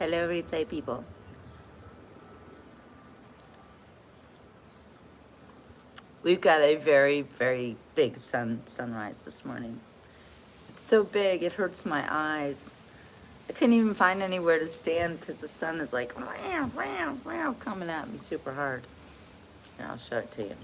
Hello, replay people. We've got a very, very big sunrise this morning. It's so big, it hurts my eyes. I couldn't even find anywhere to stand because the sun is like, wow, wow, wow, coming at me super hard. Here, I'll show it to you.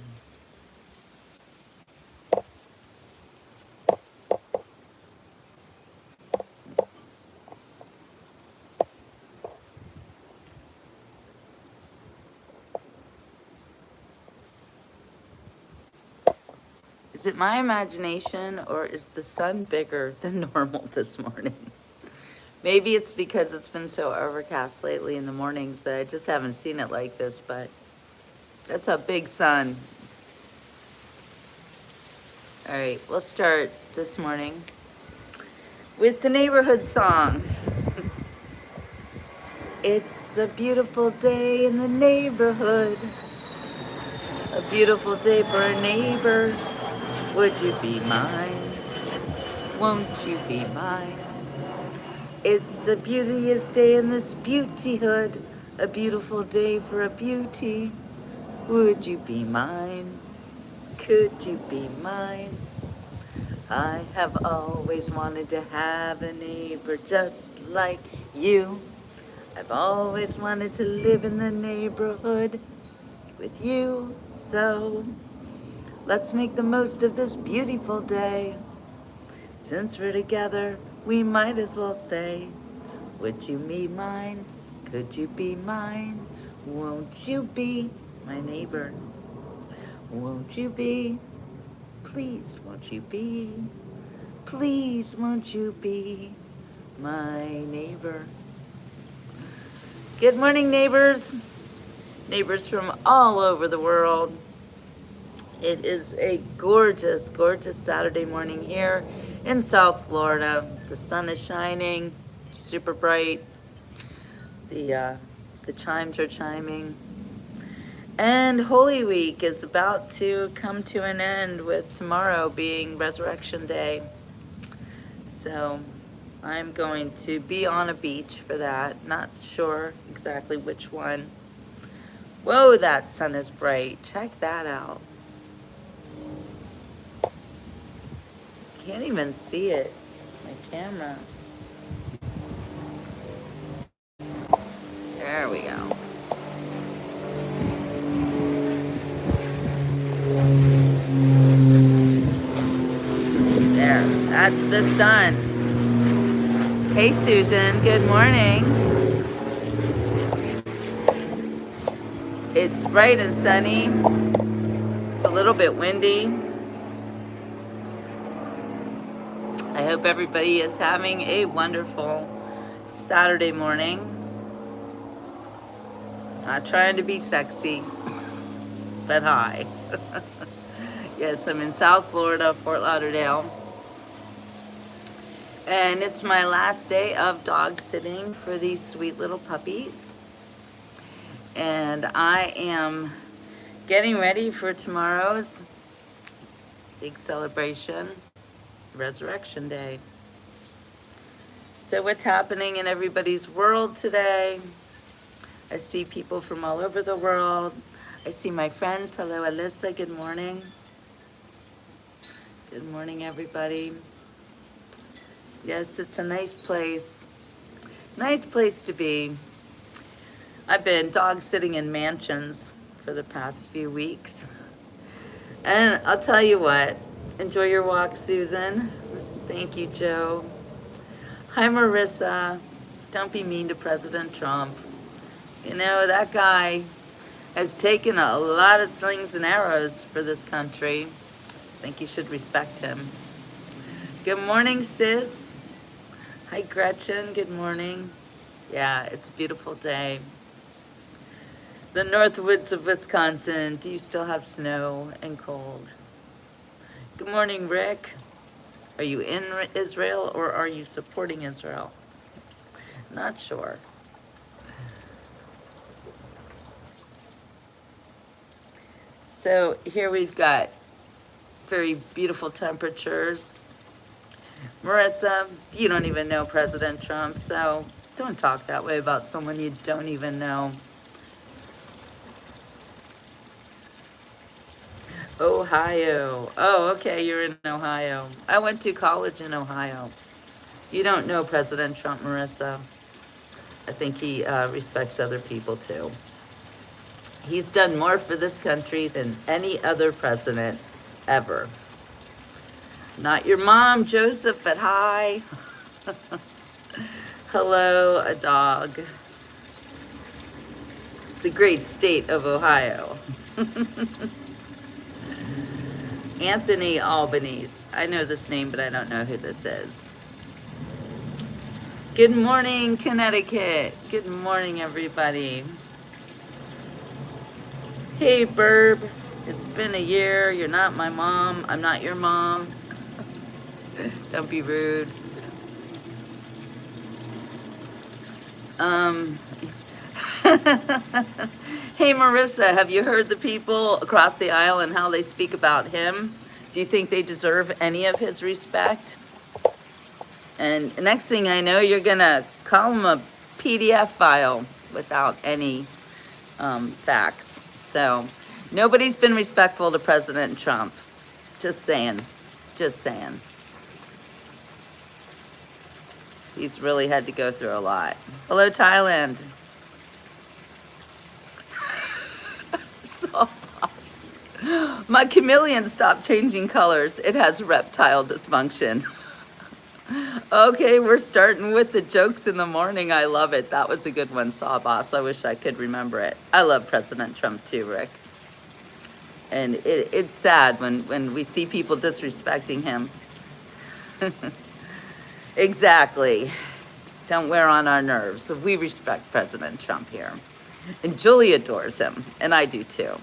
Is it my imagination or is the sun bigger than normal this morning? Maybe it's because it's been so overcast lately in the mornings that I just haven't seen it like this, but that's a big sun. All right, we'll start this morning with the neighborhood song. It's a beautiful day in the neighborhood, a beautiful day for a neighbor. Would you be mine? Won't you be mine? It's a beauteous day in this beauty hood, a beautiful day for a beauty. Would you be mine? Could you be mine? I have always wanted to have a neighbor just like you. I've always wanted to live in the neighborhood with you. So let's make the most of this beautiful day. Since we're together, we might as well say, would you be mine? Could you be mine? Won't you be my neighbor? Won't you be? Please, won't you be? Please, won't you be my neighbor? Good morning, neighbors. Neighbors from all over the world. It is a gorgeous, gorgeous Saturday morning here in South Florida. The sun is shining, super bright. The chimes are chiming. And Holy Week is about to come to an end with tomorrow being Resurrection Day. So I'm going to be on a beach for that. Not sure exactly which one. Whoa, that sun is bright. Check that out. Can't even see it. My camera. There we go. There, that's the sun. Hey, Susan, good morning. It's bright and sunny. It's a little bit windy. I hope everybody is having a wonderful Saturday morning. Not trying to be sexy, but hi. Yes, I'm in South Florida, Fort Lauderdale. And it's my last day of dog sitting for these sweet little puppies. And I am getting ready for tomorrow's big celebration, Resurrection Day. So what's happening in everybody's world today? I see people from all over the world. I see my friends. Hello, Alyssa. Good morning. Good morning, everybody. Yes, it's a nice place. Nice place to be. I've been dog sitting in mansions for the past few weeks. And I'll tell you what, enjoy your walk, Susan. Thank you, Joe. Hi, Marissa. Don't be mean to President Trump. You know, that guy has taken a lot of slings and arrows for this country. I think you should respect him. Good morning, sis. Hi, Gretchen. Good morning. Yeah, it's a beautiful day. The North Woods of Wisconsin. Do you still have snow and cold? Good morning, Rick. Are you in Israel or are you supporting Israel? Not sure. So here we've got very beautiful temperatures. Marissa, you don't even know President Trump, so Don't talk that way about someone you don't even know. Ohio. Oh, okay, you're in Ohio. I went to college in Ohio. You don't know President Trump, Marissa. I think he respects other people too. He's done more for this country than any other president ever. Not your mom, Joseph, but hi. Hello, a dog. The great state of Ohio. Anthony Albanese. I know this name, but I don't know who this is. Good morning, Connecticut. Good morning, everybody. Hey, Burb. It's been a year. You're not my mom. I'm not your mom. Don't be rude. Hey, Marissa, have you heard the people across the aisle and how they speak about him? Do you think they deserve any of his respect? And next thing I know, you're going to call him a PDF file without any facts. So nobody's been respectful to President Trump. Just saying. Just saying. He's really had to go through a lot. Hello, Thailand. Sauce. My chameleon stopped changing colors. It has reptile dysfunction. Okay, we're starting with the jokes in the morning. I love it. That was a good one, Sawboss. I wish I could remember it. I love President Trump too, Rick. And it's sad when we see people disrespecting him. Exactly. Don't wear on our nerves. So we respect President Trump here. And Julie adores him, and I do too.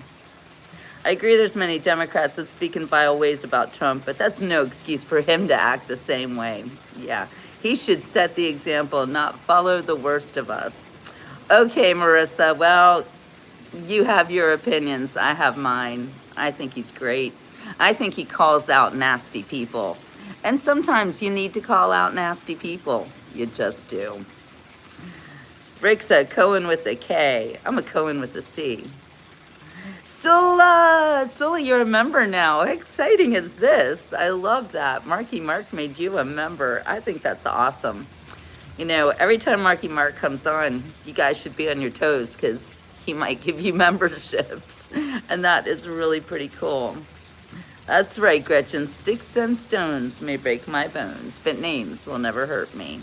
I agree there's many Democrats that speak in vile ways about Trump, but that's no excuse for him to act the same way. Yeah, he should set the example, not follow the worst of us. Okay, Marissa, well, you have your opinions. I have mine. I think he's great. I think he calls out nasty people. And sometimes you need to call out nasty people. You just do. Rick's a Cohen with a K. I'm a Cohen with a C. Sula, you're a member now. How exciting is this? I love that. Marky Mark made you a member. I think that's awesome. You know, every time Marky Mark comes on, you guys should be on your toes because he might give you memberships. And that is really pretty cool. That's right, Gretchen. Sticks and stones may break my bones, but names will never hurt me.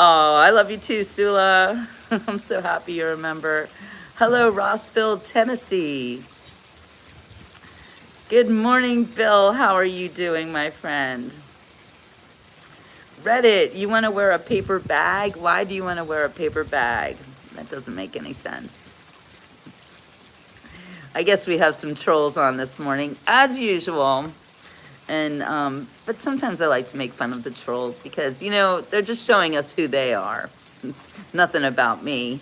Oh, I love you too, Sula. I'm so happy you're a member. Hello, Rossville, Tennessee. Good morning, Bill. How are you doing, my friend? Reddit, you want to wear a paper bag? Why do you want to wear a paper bag? That doesn't make any sense. I guess we have some trolls on this morning, as usual. And but sometimes I like to make fun of the trolls because, you know, they're just showing us who they are. It's nothing about me.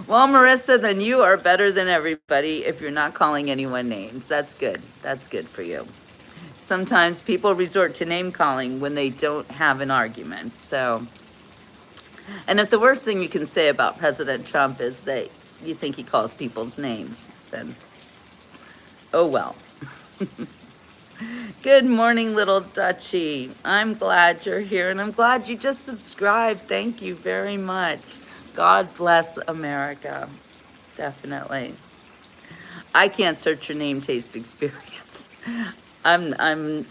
Well, Marissa, then you are better than everybody if you're not calling anyone names. That's good. That's good for you. Sometimes people resort to name calling when they don't have an argument. So, and if the worst thing you can say about President Trump is that you think he calls people's names, then oh well. Good morning, little Dutchie. I'm glad you're here, and I'm glad you just subscribed. Thank you very much. God bless America. Definitely. I can't search your name taste experience. I'm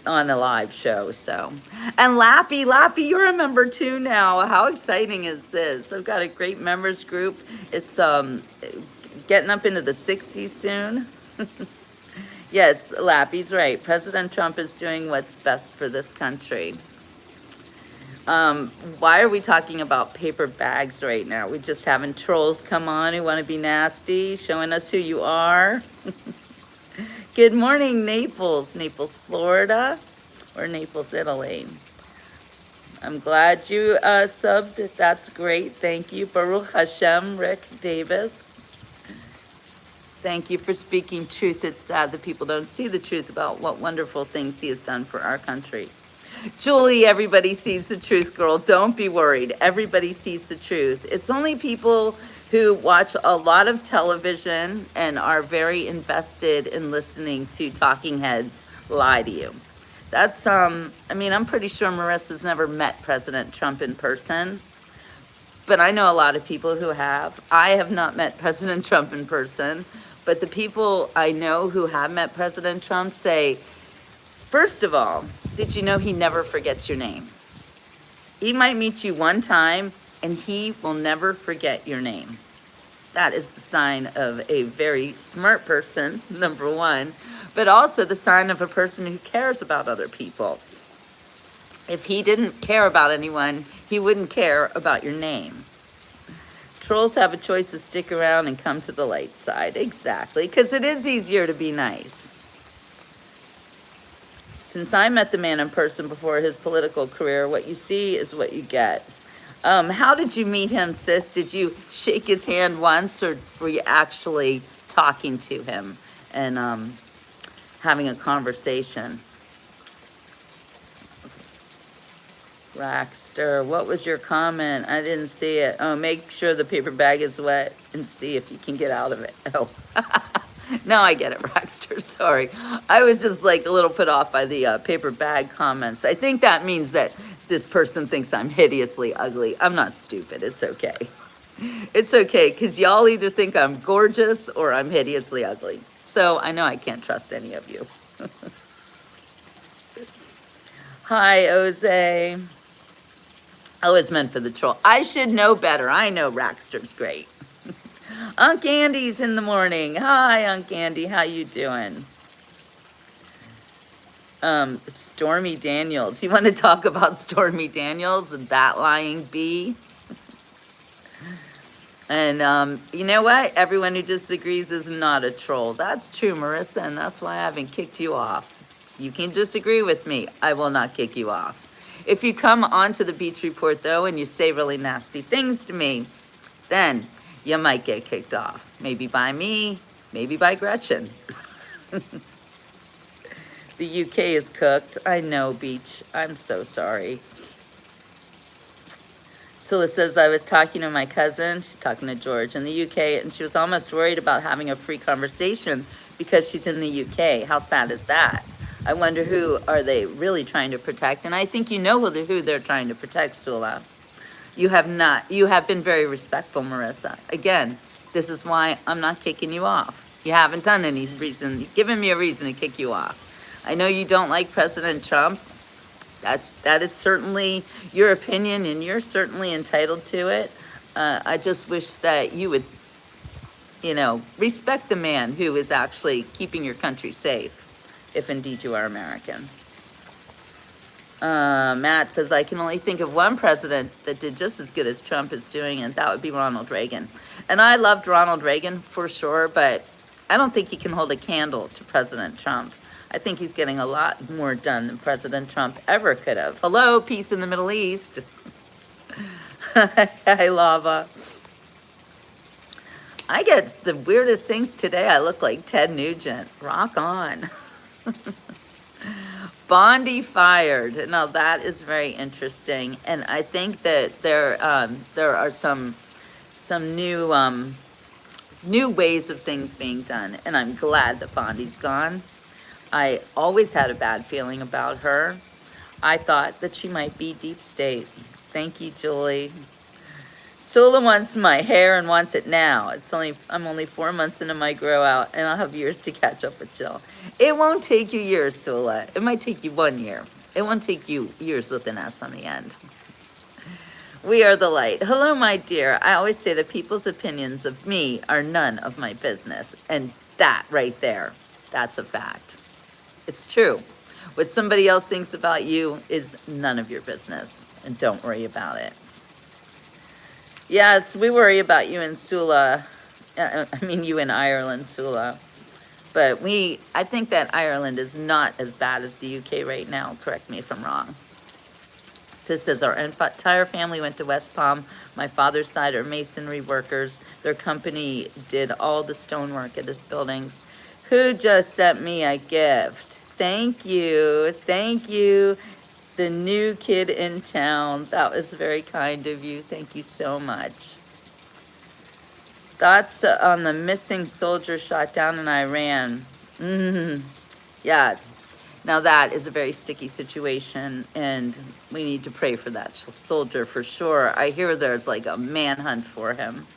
on a live show, so. And Lappy, you're a member too now. How exciting is this? I've got a great members group. It's getting up into the 60s soon. Yes, Lappy's right. President Trump is doing what's best for this country. Why are we talking about paper bags right now? We're just having trolls come on who want to be nasty, showing us who you are. Good morning, Naples, Florida, or Naples, Italy. I'm glad you subbed. That's great. Thank you. Baruch Hashem, Rick Davis. Thank you for speaking truth. It's sad that people don't see the truth about what wonderful things he has done for our country. Julie, everybody sees the truth, girl. Don't be worried. Everybody sees the truth. It's only people who watch a lot of television and are very invested in listening to talking heads lie to you. That's, I mean, I'm pretty sure Marissa's never met President Trump in person, but I know a lot of people who have. I have not met President Trump in person, but the people I know who have met President Trump say, first of all, did you know he never forgets your name? He might meet you one time and he will never forget your name. That is the sign of a very smart person, number one, but also the sign of a person who cares about other people. If he didn't care about anyone, he wouldn't care about your name. Trolls have a choice to stick around and come to the light side. Exactly, because it is easier to be nice. Since I met the man in person before his political career, what you see is what you get. How did you meet him, sis? Did you shake his hand once, or were you actually talking to him and having a conversation? Rackster, what was your comment? I didn't see it. Oh, make sure the paper bag is wet and see if you can get out of it. Oh, no, I get it, Rackster. Sorry. I was just like a little put off by the paper bag comments. I think that means that this person thinks I'm hideously ugly. I'm not stupid. It's okay. It's okay, because y'all either think I'm gorgeous or I'm hideously ugly. So I know I can't trust any of you. Hi, Jose. Oh, it's meant for the troll. I should know better. I know Rackster's great. Unc Andy's in the morning. Hi, Unc Andy. How you doing? Stormy Daniels. You want to talk about Stormy Daniels and that lying bee? And you know what? Everyone who disagrees is not a troll. That's true, Marissa, and that's why I haven't kicked you off. You can disagree with me. I will not kick you off. If you come onto the Beach Report, though, and you say really nasty things to me, then you might get kicked off. Maybe by me, maybe by Gretchen. The UK is cooked. I know, Beach. I'm so sorry. Sula says, I was talking to my cousin, she's talking to George, in the UK, and she was almost worried about having a free conversation because she's in the UK. How sad is that? I wonder who are they really trying to protect? And I think you know who they're trying to protect, Sula. You have not. You have been very respectful, Marissa. Again, this is why I'm not kicking you off. You haven't done any reason, you've given me a reason to kick you off. I know you don't like President Trump. That is certainly your opinion, and you're certainly entitled to it. I just wish that you would, respect the man who is actually keeping your country safe, if indeed you are American. Matt says, I can only think of one president that did just as good as Trump is doing, and that would be Ronald Reagan. And I loved Ronald Reagan for sure, but I don't think he can hold a candle to President Trump. I think he's getting a lot more done than President Trump ever could have. Hello, peace in the Middle East. Hi, Lava. I get the weirdest things today. I look like Ted Nugent. Rock on. Bondi fired. Now that is very interesting, and I think that there are some new ways of things being done, and I'm glad that Bondi's gone. I always had a bad feeling about her. I thought that she might be deep state. Thank you, Julie. Sula wants my hair and wants it now. I'm only 4 months into my grow out, and I'll have years to catch up with Jill. It won't take you years, Sula. It might take you 1 year. It won't take you years with an S on the end. We are the light. Hello, my dear. I always say that people's opinions of me are none of my business. And that right there, that's a fact. It's true. What somebody else thinks about you is none of your business. And don't worry about it. Yes, we worry about you in Sula. You in Ireland, Sula. But I think that Ireland is not as bad as the UK right now. Correct me if I'm wrong. Sis says, our entire family went to West Palm. My father's side are masonry workers. Their company did all the stonework at his buildings. Who just sent me a gift? Thank you. Thank you. The new kid in town. That was very kind of you. Thank you so much. Thoughts on the missing soldier shot down in Iran? Yeah, now that is a very sticky situation, and we need to pray for that soldier for sure. I hear there's like a manhunt for him.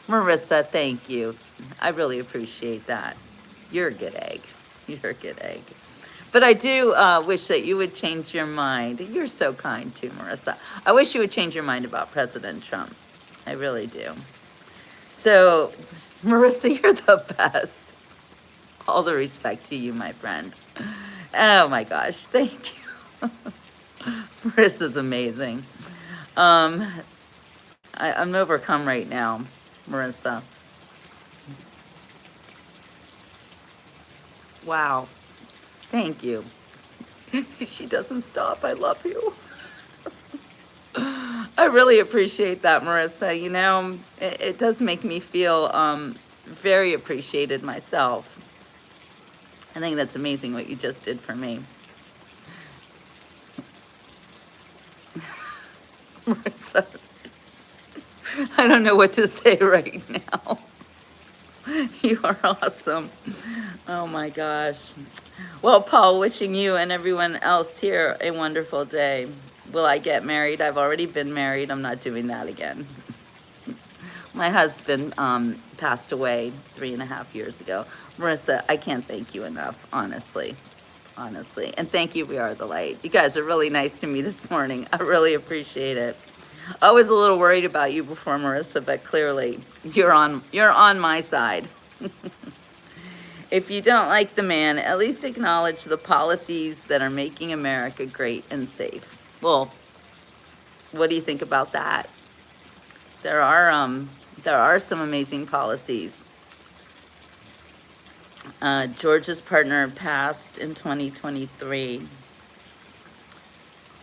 Marissa, thank you. I really appreciate that. You're a good egg. You're a good egg. But I do wish that you would change your mind. You're so kind too, Marissa. I wish you would change your mind about President Trump. I really do. So, Marissa, you're the best. All the respect to you, my friend. Oh my gosh, thank you. Marissa's amazing. I'm overcome right now, Marissa. Wow. Thank you. She doesn't stop. I love you. I really appreciate that, Marissa. You know, it does make me feel very appreciated myself. I think that's amazing what you just did for me. Marissa, I don't know what to say right now. You are awesome. Oh my gosh. Well, Paul, wishing you and everyone else here a wonderful day. Will I get married? I've already been married. I'm not doing that again. My husband passed away 3.5 years ago. Marissa, I can't thank you enough, honestly. Honestly. And thank you, We Are the Light. You guys are really nice to me this morning. I really appreciate it. I was a little worried about you before, Marissa, but clearly you're on my side. If you don't like the man, at least acknowledge the policies that are making America great and safe. Well, what do you think about that? There are some amazing policies. George's partner passed in 2023.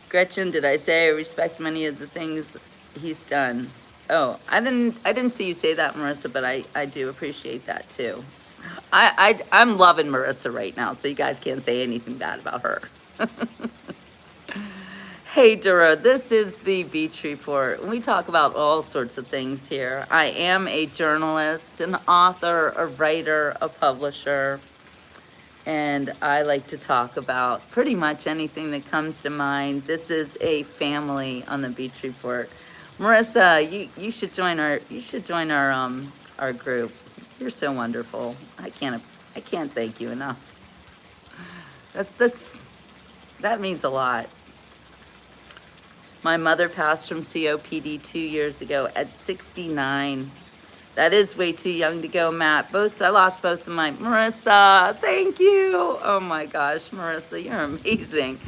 Gretchen, did I say I respect many of the things he's done? Oh, I didn't see you say that, Marissa, but I do appreciate that too. I'm loving Marissa right now, so you guys can't say anything bad about her. Hey, Dura, this is the Beach Report. We talk about all sorts of things here. I am a journalist, an author, a writer, a publisher, and I like to talk about pretty much anything that comes to mind. This is a family on the Beach Report. Marissa, you should join our group. You're so wonderful. I can't thank you enough. That means a lot. My mother passed from COPD 2 years ago at 69. That is way too young to go, Matt. I lost both of my... Marissa, thank you. Oh my gosh, Marissa, you're amazing.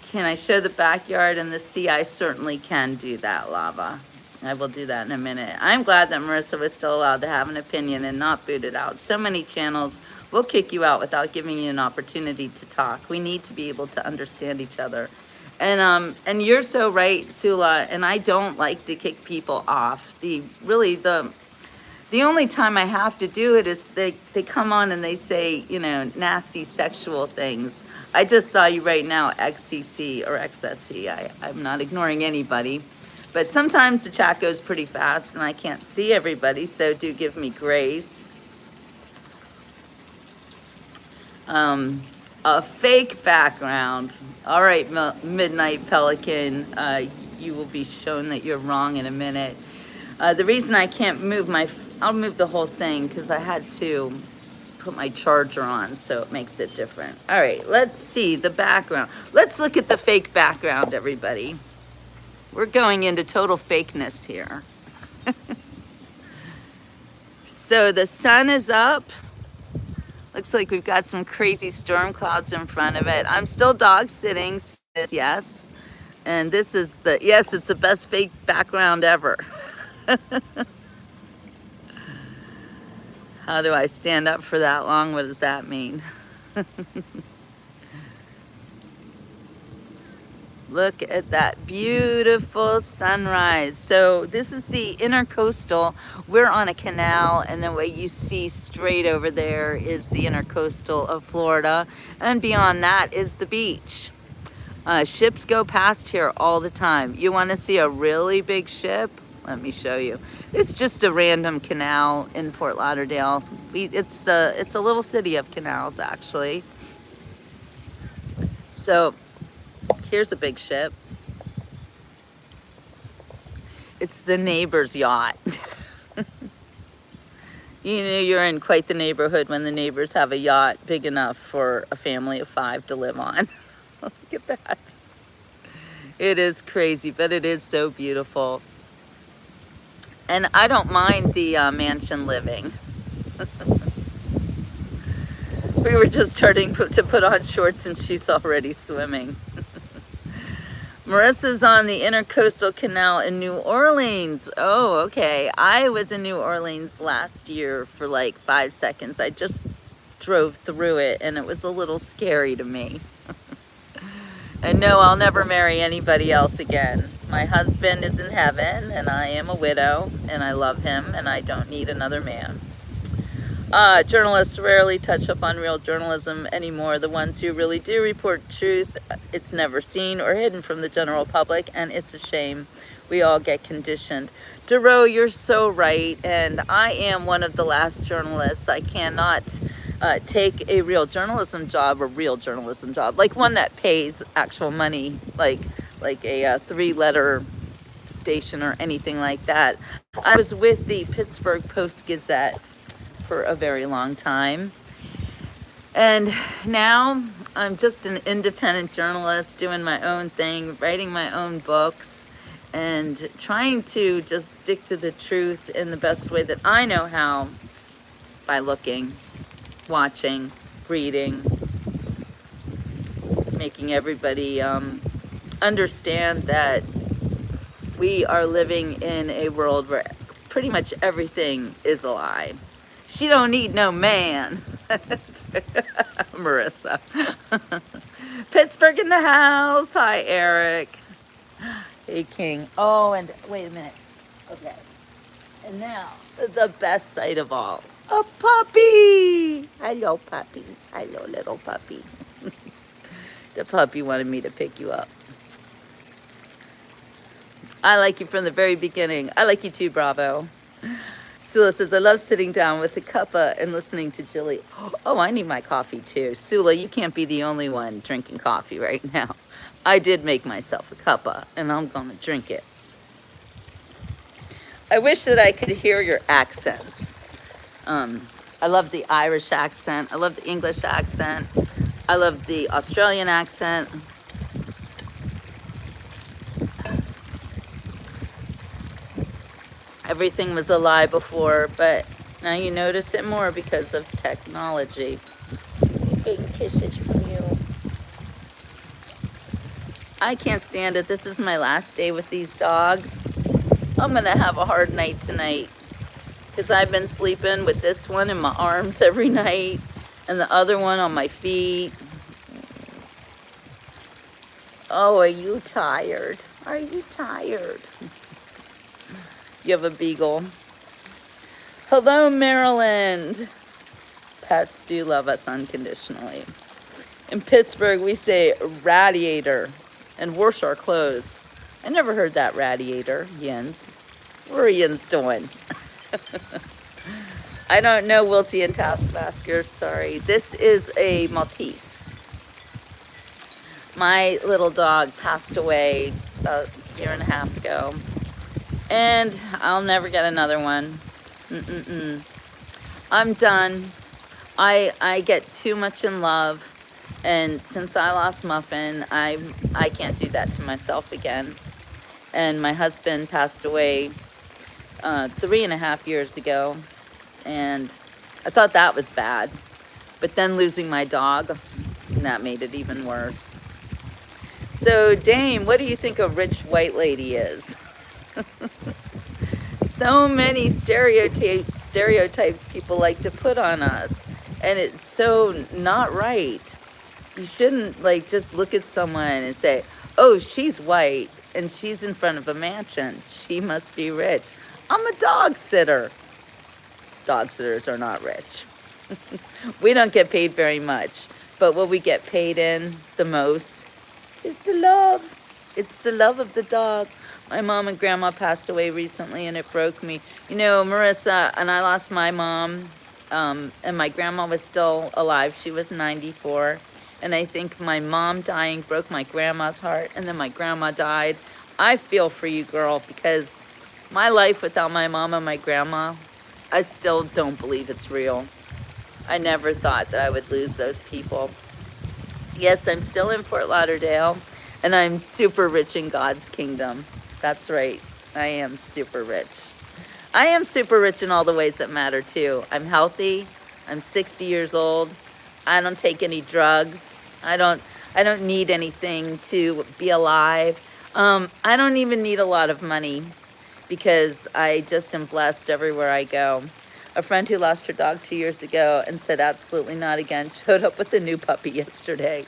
Can I show the backyard and the sea? I certainly can do that, Lava. I will do that in a minute. I'm glad that Marissa was still allowed to have an opinion and not booted out. So many channels will kick you out without giving you an opportunity to talk. We need to be able to understand each other. And you're so right, Sula, and I don't like to kick people off. The only time I have to do it is they come on and they say, you know, nasty sexual things. I just saw you right now, XCC or XSC. I'm not ignoring anybody. But sometimes the chat goes pretty fast and I can't see everybody, so do give me grace. A fake background. All right, Midnight Pelican, you will be shown that you're wrong in a minute. The reason I can't move I'll move the whole thing because I had to put my charger on, so it makes it different. All right, let's see the background. Let's look at the fake background, everybody. We're going into total fakeness here. So the sun is up. Looks like we've got some crazy storm clouds in front of it. I'm still dog sitting, yes. And this is it's the best fake background ever. How do I stand up for that long? What does that mean? Look at that beautiful sunrise. So this is the Intercoastal. We're on a canal, and then what you see straight over there is the Intercoastal of Florida, and beyond that is the beach. Ships go past here all the time. You want to see a really big ship? Let me show you. It's just a random canal in Fort Lauderdale. It's a little city of canals, actually. So here's a big ship. It's the neighbor's yacht. You know, you're in quite the neighborhood when the neighbors have a yacht big enough for a family of 5 to live on. Look at that. It is crazy, but it is so beautiful. And I don't mind the mansion living. We were just starting to put on shorts and she's already swimming. Marissa's on the Intercoastal Canal in New Orleans. Oh, okay. I was in New Orleans last year for like 5 seconds. I just drove through it and it was a little scary to me. And no, I'll never marry anybody else again. My husband is in heaven and I am a widow and I love him and I don't need another man. Journalists rarely touch up on real journalism anymore. The ones who really do report truth, it's never seen or hidden from the general public, and it's a shame. We all get conditioned. Duro, you're so right, and I am one of the last journalists. I cannot take a real journalism job, like one that pays actual money, like a 3-letter station or anything like that. I was with the Pittsburgh Post-Gazette for a very long time. And now I'm just an independent journalist doing my own thing, writing my own books, and trying to just stick to the truth in the best way that I know how, by looking, watching, reading, making everybody understand that we are living in a world where pretty much everything is a lie. She don't need no man. Marissa. Pittsburgh in the house. Hi, Eric. Hey, King. Oh, and wait a minute. Okay. And now, the best sight of all. A puppy. Hello, puppy. Hello, little puppy. The puppy wanted me to pick you up. I like you from the very beginning. I like you too, Bravo. Sula says, I love sitting down with a cuppa and listening to Jilly. Oh, I need my coffee too. Sula, you can't be the only one drinking coffee right now. I did make myself a cuppa and I'm gonna drink it. I wish that I could hear your accents. I love the Irish accent. I love the English accent. I love the Australian accent. Everything was a lie before, but now you notice it more because of technology. Big kisses from you. I can't stand it. This is my last day with these dogs. I'm gonna have a hard night tonight because I've been sleeping with this one in my arms every night and the other one on my feet. Oh, are you tired? Are you tired? You have a beagle. Hello, Maryland. Pets do love us unconditionally. In Pittsburgh, we say radiator and wash our clothes. I never heard that, radiator. Yins. What are yins doing? I don't know, Wilty and Taskmaster. Sorry. This is a Maltese. My little dog passed away a year and a half ago. And I'll never get another one. I'm done. I get too much in love. And since I lost Muffin, I can't do that to myself again. And my husband passed away 3.5 years ago. And I thought that was bad. But then losing my dog, that made it even worse. So, Dame, what do you think a rich white lady is? So many stereotypes people like to put on us, and it's so not right. You shouldn't just look at someone and say, oh, she's white and she's in front of a mansion, she must be rich. I'm a dog sitter. Dog sitters are not rich. We don't get paid very much, but what we get paid in the most It's the love. It's the love of the dog. My mom and grandma passed away recently, and it broke me. You know, Marissa and I lost my mom, and my grandma was still alive. She was 94. And I think my mom dying broke my grandma's heart, and then my grandma died. I feel for you, girl, because my life without my mom and my grandma, I still don't believe it's real. I never thought that I would lose those people. Yes, I'm still in Fort Lauderdale, and I'm super rich in God's kingdom. That's right. I am super rich. I am super rich in all the ways that matter, too. I'm healthy. I'm 60 years old. I don't take any drugs. I don't need anything to be alive. I don't even need a lot of money because I just am blessed everywhere I go. A friend who lost her dog 2 years ago and said absolutely not again showed up with a new puppy yesterday.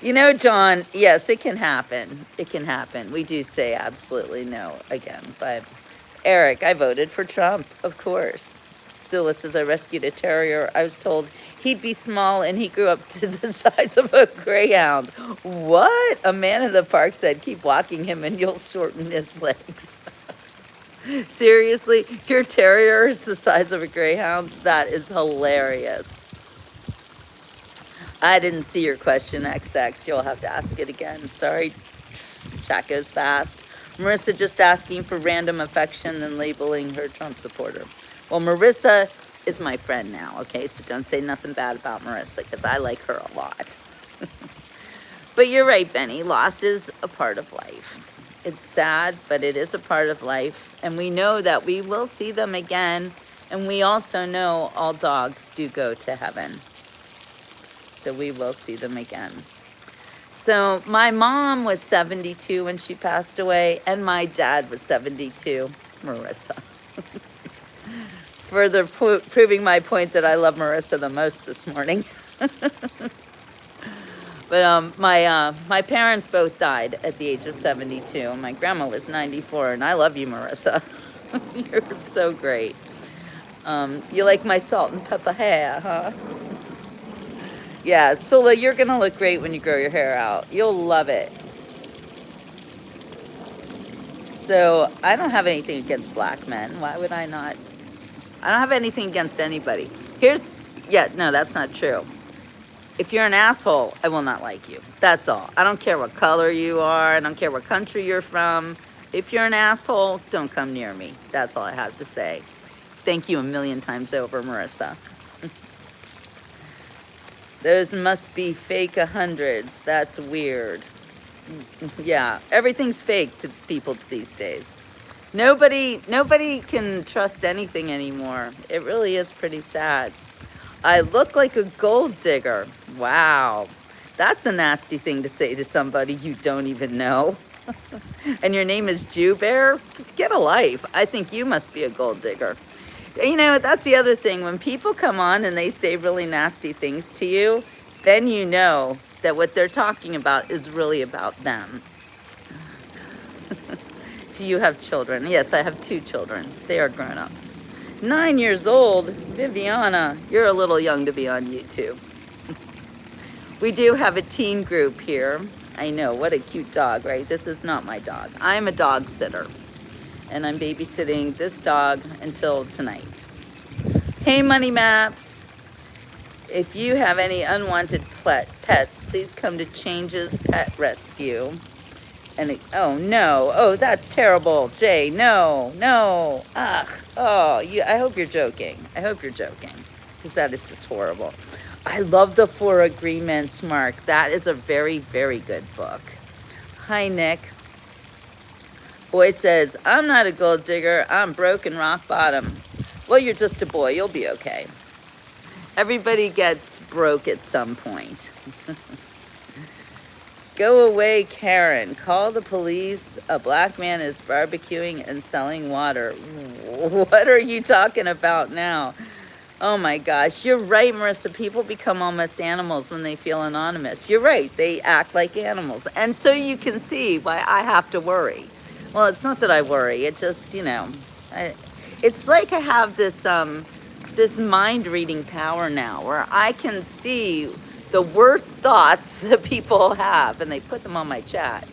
You know, John, yes, it can happen. It can happen. We do say absolutely no again. But Eric, I voted for Trump, of course. Sula says, I rescued a terrier. I was told he'd be small, and he grew up to the size of a greyhound. What? A man in the park said, keep walking him and you'll shorten his legs. Seriously? Your terrier is the size of a greyhound? That is hilarious. I didn't see your question, XX. You'll have to ask it again. Sorry. Chat goes fast. Marissa just asking for random affection, then labeling her Trump supporter. Well, Marissa is my friend now, okay? So don't say nothing bad about Marissa, because I like her a lot. But you're right, Benny. Loss is a part of life. It's sad, but it is a part of life. And we know that we will see them again. And we also know all dogs do go to heaven. So we will see them again. So my mom was 72 when she passed away, and my dad was 72, Marissa. Further proving my point that I love Marissa the most this morning. But my parents both died at the age of 72, and my grandma was 94, and I love you, Marissa. You're so great. You like my salt and pepper hair, huh? Yeah, Sula, you're going to look great when you grow your hair out. You'll love it. So I don't have anything against black men. Why would I not? I don't have anything against anybody. No, that's not true. If you're an asshole, I will not like you. That's all. I don't care what color you are. I don't care what country you're from. If you're an asshole, don't come near me. That's all I have to say. Thank you a million times over, Marissa. Those must be fake 100s. That's weird. Yeah, everything's fake to people these days. Nobody can trust anything anymore. It really is pretty sad. I look like a gold digger. Wow. That's a nasty thing to say to somebody you don't even know. And your name is Jew Bear? Get a life. I think you must be a gold digger. You know, that's the other thing. When people come on and they say really nasty things to you, then you know that what they're talking about is really about them. Do you have children? Yes, I have 2 children. They are grown-ups. 9 years old. Viviana, you're a little young to be on YouTube. We do have a teen group here. I know, what a cute dog, right? This is not my dog. I'm a dog sitter. And I'm babysitting this dog until tonight. Hey, Money Maps. If you have any unwanted pets, please come to Changes Pet Rescue. Oh, no. Oh, that's terrible. Jay, no. Ugh. Oh, I hope you're joking. I hope you're joking. Because that is just horrible. I love the 4 Agreements, Mark. That is a very, very good book. Hi, Nick. Boy says, I'm not a gold digger. I'm broke and rock bottom. Well, you're just a boy. You'll be okay. Everybody gets broke at some point. Go away, Karen. Call the police. A black man is barbecuing and selling water. What are you talking about now? Oh my gosh. You're right, Marissa. People become almost animals when they feel anonymous. You're right. They act like animals. And so you can see why I have to worry. Well, it's not that I worry. It just, it's like I have this mind reading power now where I can see the worst thoughts that people have, and they put them on my chat.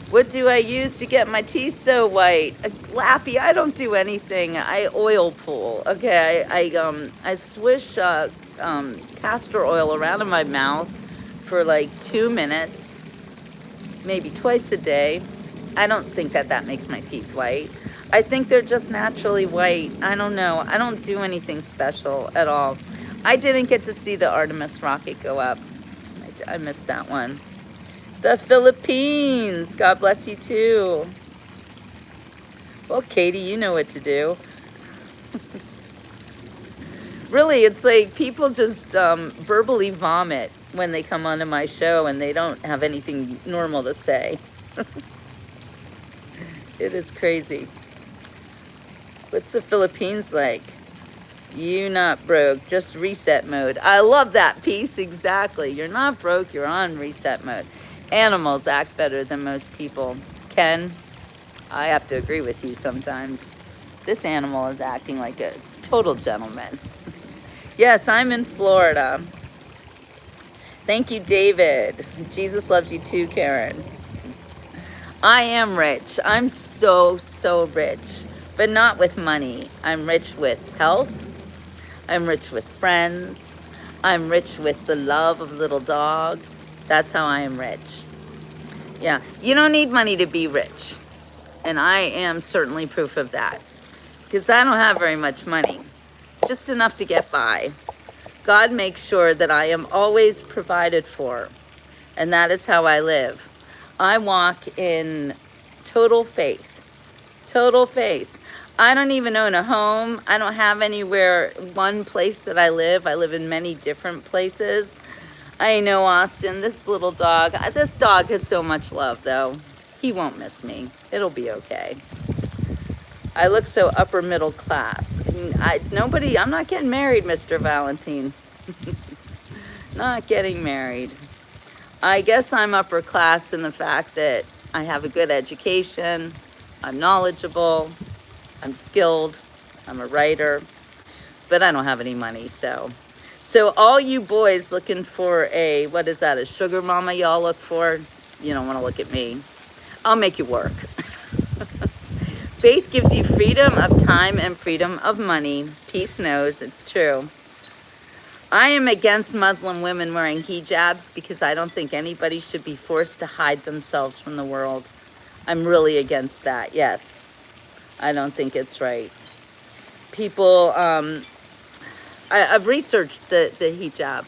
What do I use to get my teeth so white? Lappy, I don't do anything. I oil pull. Okay, I swish castor oil around in my mouth for like 2 minutes, maybe twice a day. I don't think that makes my teeth white. I think they're just naturally white. I don't know. I don't do anything special at all. I didn't get to see the Artemis rocket go up. I missed that one. The Philippines. God bless you too. Well, Katie, you know what to do. Really, it's like people just verbally vomit when they come onto my show and they don't have anything normal to say. It is crazy. What's the Philippines like? You not broke, just reset mode. I love that piece, exactly. You're not broke, you're on reset mode. Animals act better than most people. Ken, I have to agree with you sometimes. This animal is acting like a total gentleman. Yes, I'm in Florida. Thank you, David. Jesus loves you too, Karen. I am rich. I'm so, so rich, but not with money. I'm rich with health. I'm rich with friends. I'm rich with the love of little dogs. That's how I am rich. Yeah, you don't need money to be rich. And I am certainly proof of that. Because I don't have very much money. Just enough to get by. God makes sure that I am always provided for. And that is how I live. I walk in total faith. Total faith. I don't even own a home. I don't have anywhere, one place that I live. I live in many different places. I know, Austin, this little dog, this dog has so much love, though. He won't miss me. It'll be okay. I look so upper middle class. I'm not getting married, Mr. Valentine. Not getting married. I guess I'm upper class in the fact that I have a good education. I'm knowledgeable. I'm skilled. I'm a writer. But I don't have any money, so all you boys looking for a, what is that, a sugar mama y'all look for? You don't want to look at me. I'll make you work. Faith gives you freedom of time and freedom of money. Peace knows it's true. I am against Muslim women wearing hijabs because I don't think anybody should be forced to hide themselves from the world. I'm really against that, yes. I don't think it's right. People, I've researched the hijab,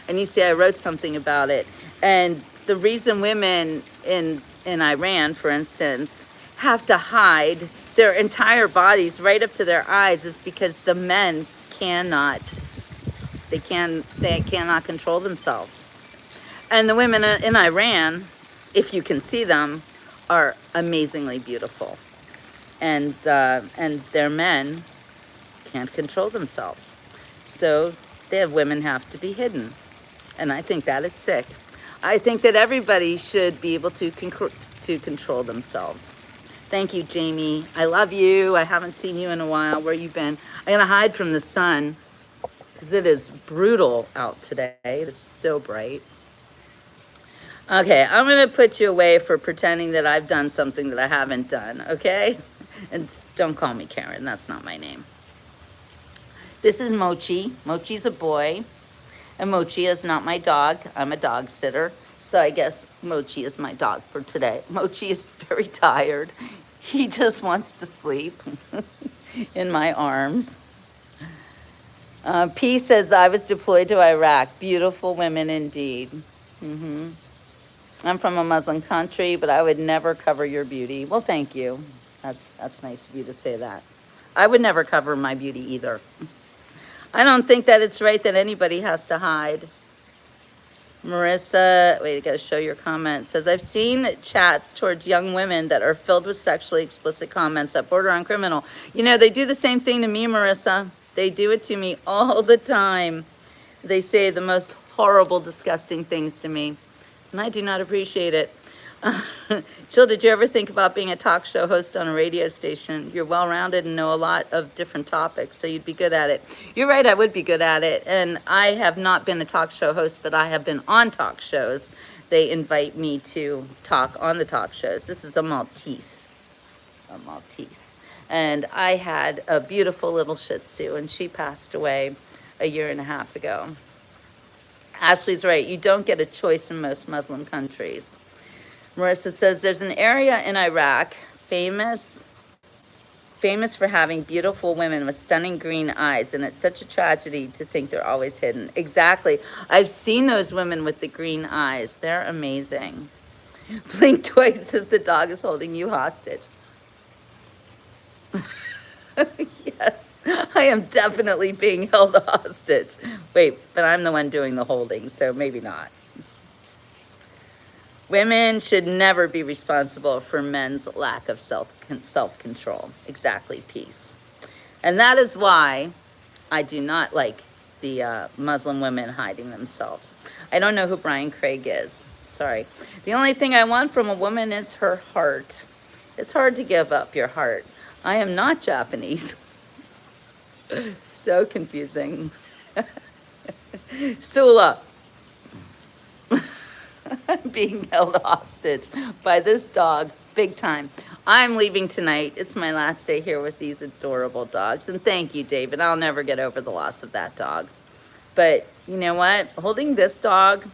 and you see I wrote something about it. And the reason women in Iran, for instance, have to hide their entire bodies right up to their eyes is because the men cannot control themselves. And the women in Iran, if you can see them, are amazingly beautiful. And their men can't control themselves. So their women have to be hidden. And I think that is sick. I think that everybody should be able to control themselves. Thank you, Jamie. I love you. I haven't seen you in a while. Where you been? I'm going to hide from the sun because it is brutal out today. It is so bright. Okay, I'm going to put you away for pretending that I've done something that I haven't done, okay? And don't call me Karen. That's not my name. This is Mochi. Mochi's a boy. And Mochi is not my dog. I'm a dog sitter. So I guess Mochi is my dog for today. Mochi is very tired. He just wants to sleep in my arms. P says, I was deployed to Iraq. Beautiful women indeed. I'm from a Muslim country, but I would never cover your beauty. Well, thank you. That's nice of you to say that. I would never cover my beauty either. I don't think that it's right that anybody has to hide. Marissa, wait, I gotta show your comment. Says, I've seen chats towards young women that are filled with sexually explicit comments that border on criminal. You know, they do the same thing to me, Marissa. They do it to me all the time. They say the most horrible, disgusting things to me. And I do not appreciate it. Jill, did you ever think about being a talk show host on a radio station? You're well-rounded and know a lot of different topics, so you'd be good at it. You're right, I would be good at it. And I have not been a talk show host, but I have been on talk shows. They invite me to talk on the talk shows. This is a Maltese. A Maltese. And I had a beautiful little Shih Tzu, and she passed away a year and a half ago. Ashley's right, you don't get a choice in most Muslim countries. Marissa says there's an area in Iraq famous for having beautiful women with stunning green eyes, and it's such a tragedy to think they're always hidden. Exactly. I've seen those women with the green eyes. They're amazing. Blink twice if the dog is holding you hostage. Yes, I am definitely being held hostage. Wait, but I'm the one doing the holding, so maybe not. Women should never be responsible for men's lack of self-control. Exactly, peace. And that is why I do not like the Muslim women hiding themselves. I don't know who Brian Craig is. Sorry. The only thing I want from a woman is her heart. It's hard to give up your heart. I am not Japanese. So confusing. Sula. I'm being held hostage by this dog, big time. I'm leaving tonight. It's my last day here with these adorable dogs. And thank you, David. I'll never get over the loss of that dog. But you know what? Holding this dog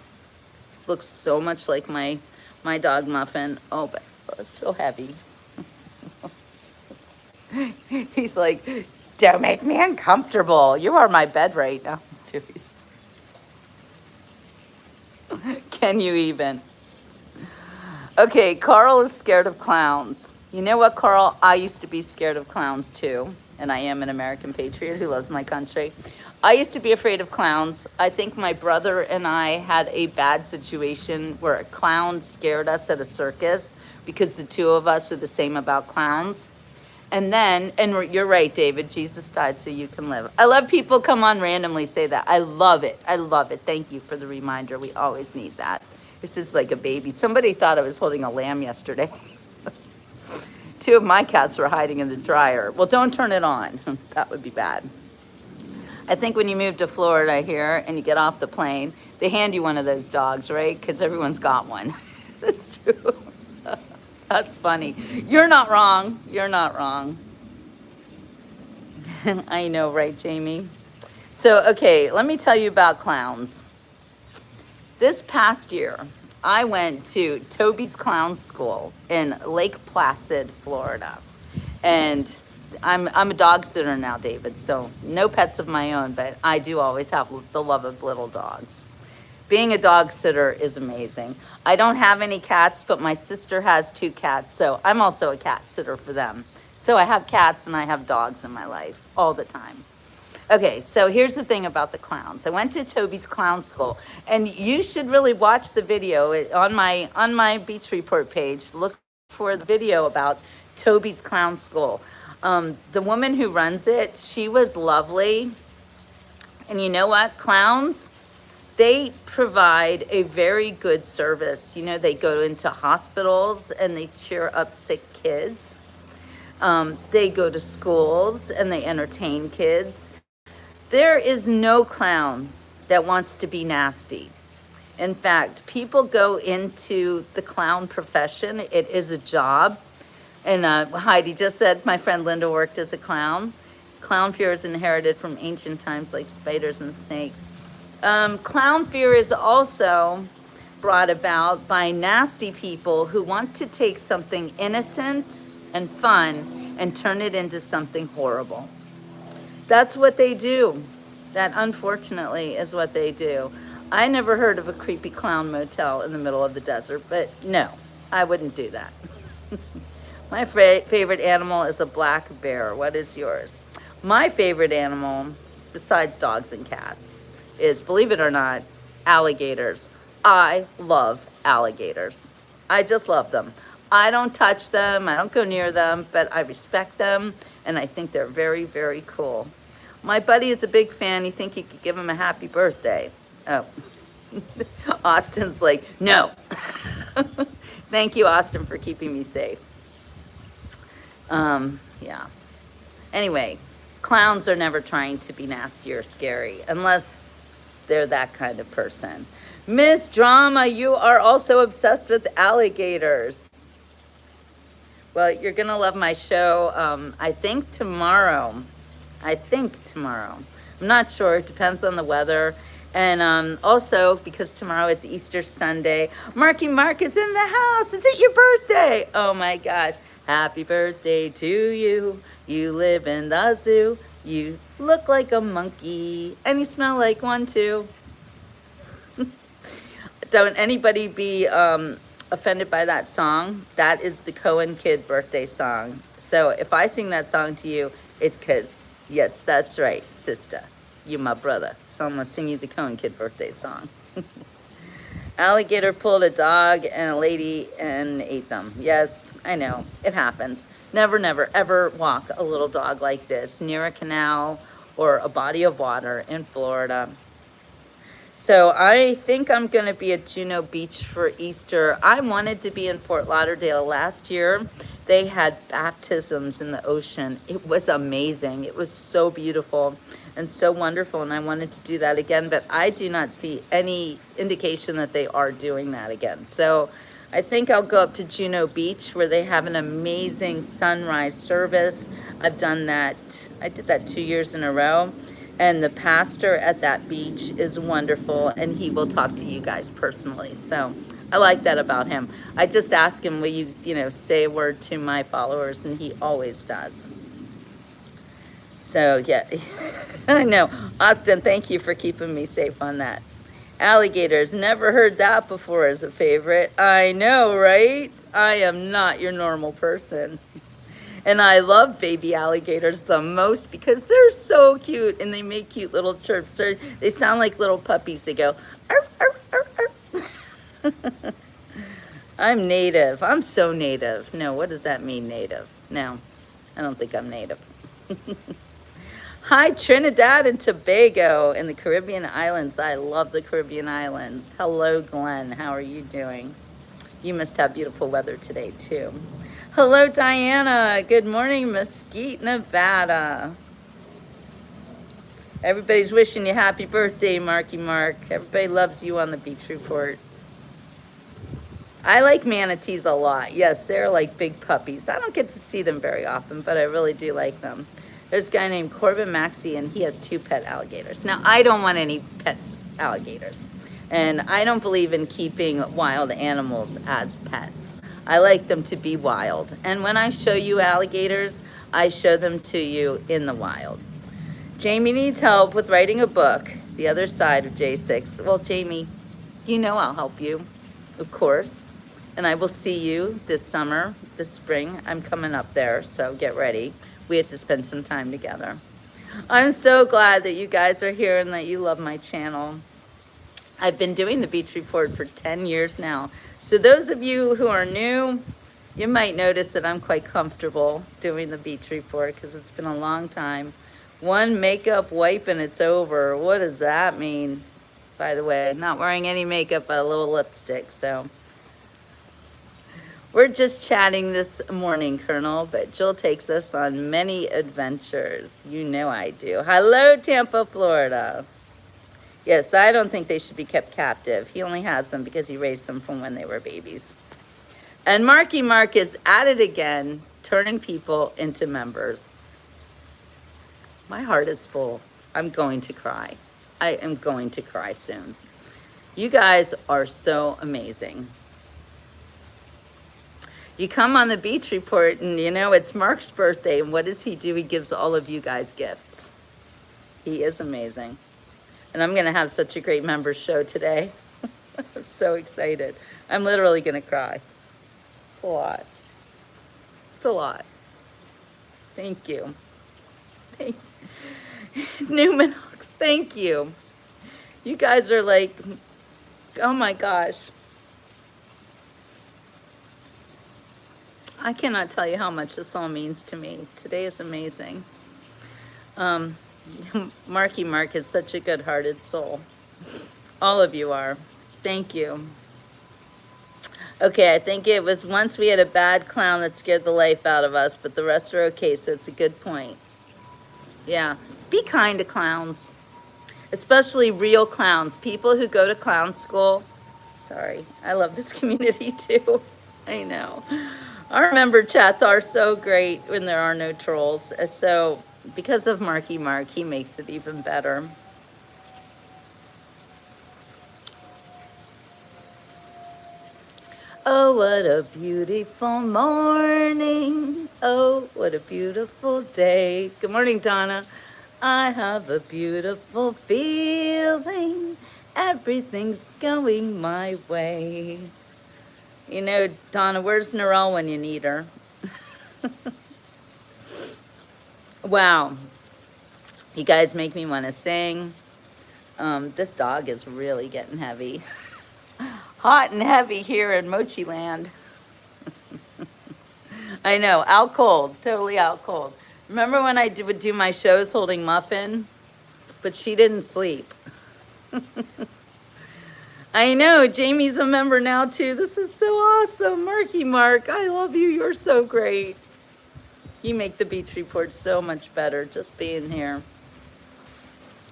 looks so much like my dog Muffin. Oh, but it's so heavy. He's like, don't make me uncomfortable. You are my bed right now. I'm serious. Can you even? Okay, Carl is scared of clowns. You know what, Carl? I used to be scared of clowns too, and I am an American patriot who loves my country. I used to be afraid of clowns. I think my brother and I had a bad situation where a clown scared us at a circus because the two of us are the same about clowns. And then, and you're right, David, Jesus died so you can live. I love people come on randomly say that. I love it. I love it. Thank you for the reminder. We always need that. This is like a baby. Somebody thought I was holding a lamb yesterday. Two of my cats were hiding in the dryer. Well, don't turn it on. That would be bad. I think when you move to Florida here and you get off the plane, they hand you one of those dogs, right? Because everyone's got one. That's true. That's funny. You're not wrong. You're not wrong. I know, right, Jamie? So, okay, let me tell you about clowns. This past year, I went to Toby's Clown School in Lake Placid, Florida. And I'm a dog sitter now, David, so no pets of my own, but I do always have the love of little dogs. Being a dog sitter is amazing. I don't have any cats, but my sister has 2 cats, so I'm also a cat sitter for them. So I have cats and I have dogs in my life all the time. Okay, so here's the thing about the clowns. I went to Toby's Clown School, and you should really watch the video on my Beach Report page. Look for the video about Toby's Clown School. The woman who runs it, she was lovely. And you know what? Clowns, they provide a very good service. You know, they go into hospitals and they cheer up sick kids. They go to schools and they entertain kids. There is no clown that wants to be nasty. In fact, people go into the clown profession. It is a job. And Heidi just said, my friend Linda worked as a clown. Clown fear is inherited from ancient times like spiders and snakes. Clown fear is also brought about by nasty people who want to take something innocent and fun and turn it into something horrible. That's what they do. That, unfortunately, is what they do. I never heard of a creepy clown motel in the middle of the desert, but no, I wouldn't do that. My favorite animal is a black bear. What is yours? My favorite animal, besides dogs and cats, is, believe it or not, alligators. I love alligators. I just love them. I don't touch them, I don't go near them, but I respect them, and I think they're very, very cool. My buddy is a big fan. You think you could give him a happy birthday? Oh. Austin's like, no. Thank you, Austin, for keeping me safe. Yeah. Anyway, clowns are never trying to be nasty or scary unless they're that kind of person. Miss Drama, you are also obsessed with alligators. Well, you're going to love my show. I think tomorrow. I'm not sure. It depends on the weather. And also, because tomorrow is Easter Sunday, Marky Mark is in the house. Is it your birthday? Oh my gosh. Happy birthday to you. You live in the zoo. You look like a monkey. And you smell like one too. Don't anybody be offended by that song. That is the Cohen Kid birthday song. So if I sing that song to you, it's because, yes, that's right, sister. You my brother. So I'm going to sing you the Cohen Kid birthday song. Alligator pulled a dog and a lady and ate them. Yes, I know. It happens. Never, never, ever walk a little dog like this near a canal or a body of water in Florida. So I think I'm going to be at Juno Beach for Easter. I wanted to be in Fort Lauderdale last year. They had baptisms in the ocean. It was amazing. It was so beautiful and so wonderful, and I wanted to do that again, but I do not see any indication that they are doing that again. So I think I'll go up to Juno Beach where they have an amazing sunrise service. I've done that. I did that 2 years in a row. And the pastor at that beach is wonderful, and he will talk to you guys personally. So I like that about him. I just ask him, will you, say a word to my followers, and he always does. So, yeah, I know. Austin, thank you for keeping me safe on that. Alligators, never heard that before as a favorite. I know, right? I am not your normal person. And I love baby alligators the most because they're so cute and they make cute little chirps. They sound like little puppies. They go, arr, arr, arr, arr. I'm native. I'm so native. No, what does that mean, native? No, I don't think I'm native. Hi, Trinidad and Tobago in the Caribbean islands. I love the Caribbean islands. Hello, Glenn. How are you doing? You must have beautiful weather today, too. Hello, Diana. Good morning, Mesquite, Nevada. Everybody's wishing you happy birthday, Marky Mark. Everybody loves you on the Beach Report. I like manatees a lot. Yes, they're like big puppies. I don't get to see them very often, but I really do like them. There's a guy named Corbin Maxey, and he has 2 pet alligators. Now, I don't want any pets alligators, and I don't believe in keeping wild animals as pets. I like them to be wild. And when I show you alligators, I show them to you in the wild. Jamie needs help with writing a book, The Other Side of J6. Well, Jamie, I'll help you, of course. And I will see you this summer, this spring. I'm coming up there, so get ready. We have to spend some time together. I'm so glad that you guys are here and that you love my channel. I've been doing the Beach Report for 10 years now. So those of you who are new, you might notice that I'm quite comfortable doing the Beach Report because it's been a long time. One makeup wipe and it's over. What does that mean? By the way, not wearing any makeup, but a little lipstick. So we're just chatting this morning, Colonel, but Jill takes us on many adventures. You know I do. Hello, Tampa, Florida. Yes, I don't think they should be kept captive. He only has them because he raised them from when they were babies. And Marky Mark is at it again, turning people into members. My heart is full. I'm going to cry. I am going to cry soon. You guys are so amazing. You come on the Beach Report and it's Mark's birthday, and what does he do? He gives all of you guys gifts. He is amazing. And I'm going to have such a great members show today. I'm so excited. I'm literally going to cry. It's a lot. It's a lot. Thank you. Newman Hawks, thank you. You guys are like, oh my gosh. I cannot tell you how much this all means to me. Today is amazing. Marky Mark is such a good-hearted soul. All of you are. Thank you. Okay, I think it was once we had a bad clown that scared the life out of us, but the rest are okay, so it's a good point. Yeah, be kind to clowns, especially real clowns, people who go to clown school. Sorry, I love this community too. I know. Our member chats are so great when there are no trolls. So, because of Marky Mark, he makes it even better. Oh, what a beautiful morning. Oh, what a beautiful day. Good morning, Donna. I have a beautiful feeling. Everything's going my way. You know, Donna, where's Narelle when you need her? Wow. You guys make me want to sing. This dog is really getting heavy. Hot and heavy here in Mochi Land. I know, out cold, totally out cold. Remember when I would do my shows holding Muffin? But she didn't sleep. I know, Jamie's a member now too. This is so awesome. Marky Mark, I love you. You're so great. You make the Beach Report so much better just being here.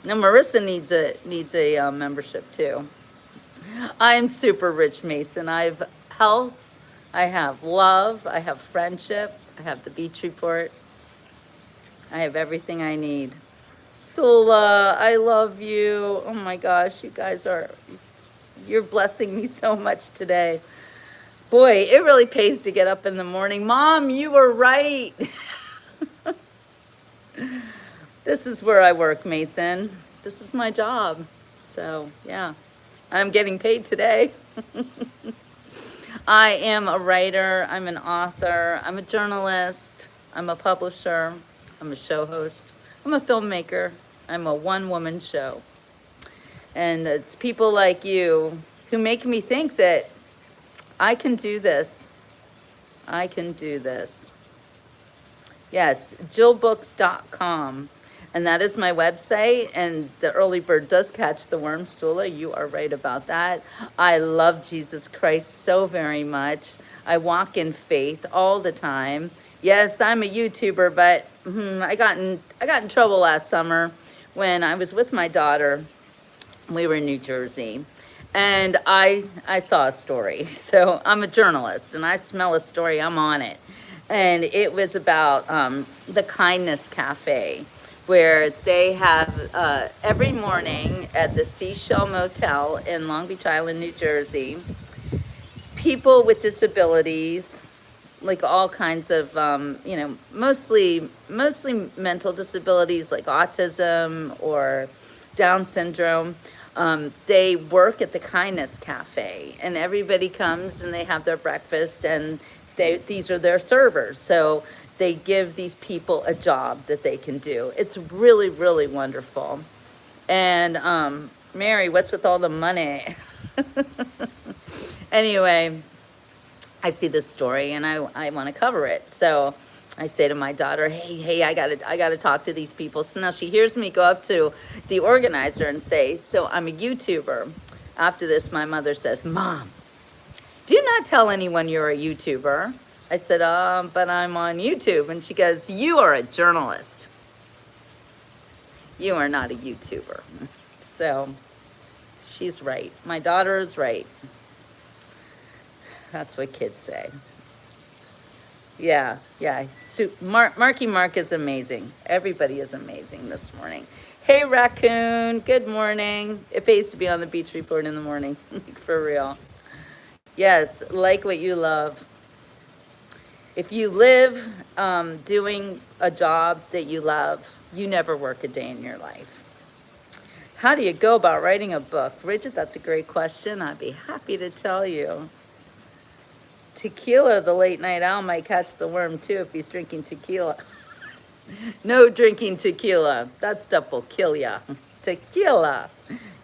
Now Marissa needs a membership too. I'm super rich, Mason. I have health, I have love, I have friendship, I have the Beach Report. I have everything I need. Sula, I love you. Oh my gosh, you guys you're blessing me so much today. Boy, it really pays to get up in the morning. Mom, you were right. This is where I work, Mason. This is my job. So, yeah, I'm getting paid today. I am a writer, I'm an author, I'm a journalist, I'm a publisher, I'm a show host, I'm a filmmaker, I'm a one-woman show. And it's people like you who make me think that I can do this. I can do this. Yes, jillbooks.com. And that is my website. And the early bird does catch the worm, Sula. You are right about that. I love Jesus Christ so very much. I walk in faith all the time. Yes, I'm a YouTuber, but I got in trouble last summer when I was with my daughter. We were in New Jersey. And I saw a story. So I'm a journalist, and I smell a story, I'm on it. And it was about the Kindness Cafe, where they have every morning at the Seashell Motel in Long Beach Island, New Jersey, people with disabilities, like all kinds of, mostly mental disabilities like autism or Down syndrome. They work at the Kindness Cafe, and everybody comes and they have their breakfast, and these are their servers. So they give these people a job that they can do. It's really, really wonderful. And Mary, what's with all the money? Anyway, I see this story and I want to cover it. So I say to my daughter, hey, I gotta talk to these people. So now she hears me go up to the organizer and say, so I'm a YouTuber. After this, my mother says, Mom, do not tell anyone you're a YouTuber. I said, but I'm on YouTube. And she goes, you are a journalist. You are not a YouTuber. So she's right. My daughter is right. That's what kids say. Yeah. Marky Mark is amazing. Everybody is amazing this morning. Hey, Raccoon. Good morning. It pays to be on the Beach Report in the morning. For real. Yes, like what you love. If you live doing a job that you love, you never work a day in your life. How do you go about writing a book? Bridget, that's a great question. I'd be happy to tell you. Tequila, the late night owl, might catch the worm too if he's drinking tequila. No drinking tequila. That stuff will kill ya. Tequila.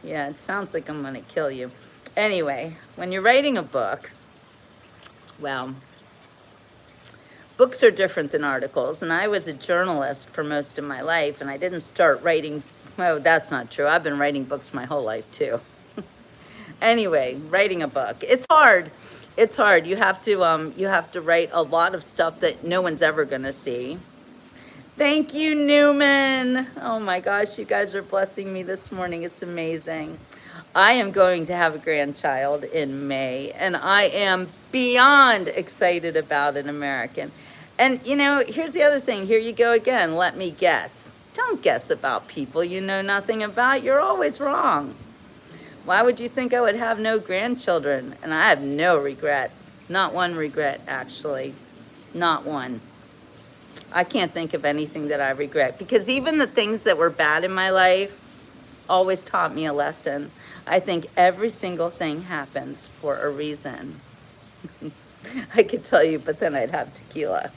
Yeah, it sounds like I'm gonna kill you. Anyway, when you're writing a book, well, books are different than articles. And I was a journalist for most of my life, and I didn't start writing. Oh, that's not true. I've been writing books my whole life too. Anyway, writing a book. It's hard. It's hard. You have to write a lot of stuff that no one's ever gonna see. Thank you, Newman. Oh my gosh, you guys are blessing me this morning. It's amazing. I am going to have a grandchild in May, and I am beyond excited about an American. And you know, here's the other thing. Here you go again. Let me guess. Don't guess about people you know nothing about. You're always wrong. Why would you think I would have no grandchildren? And I have no regrets. Not one regret, actually. Not one. I can't think of anything that I regret, because even the things that were bad in my life always taught me a lesson. I think every single thing happens for a reason. I could tell you, but then I'd have tequila.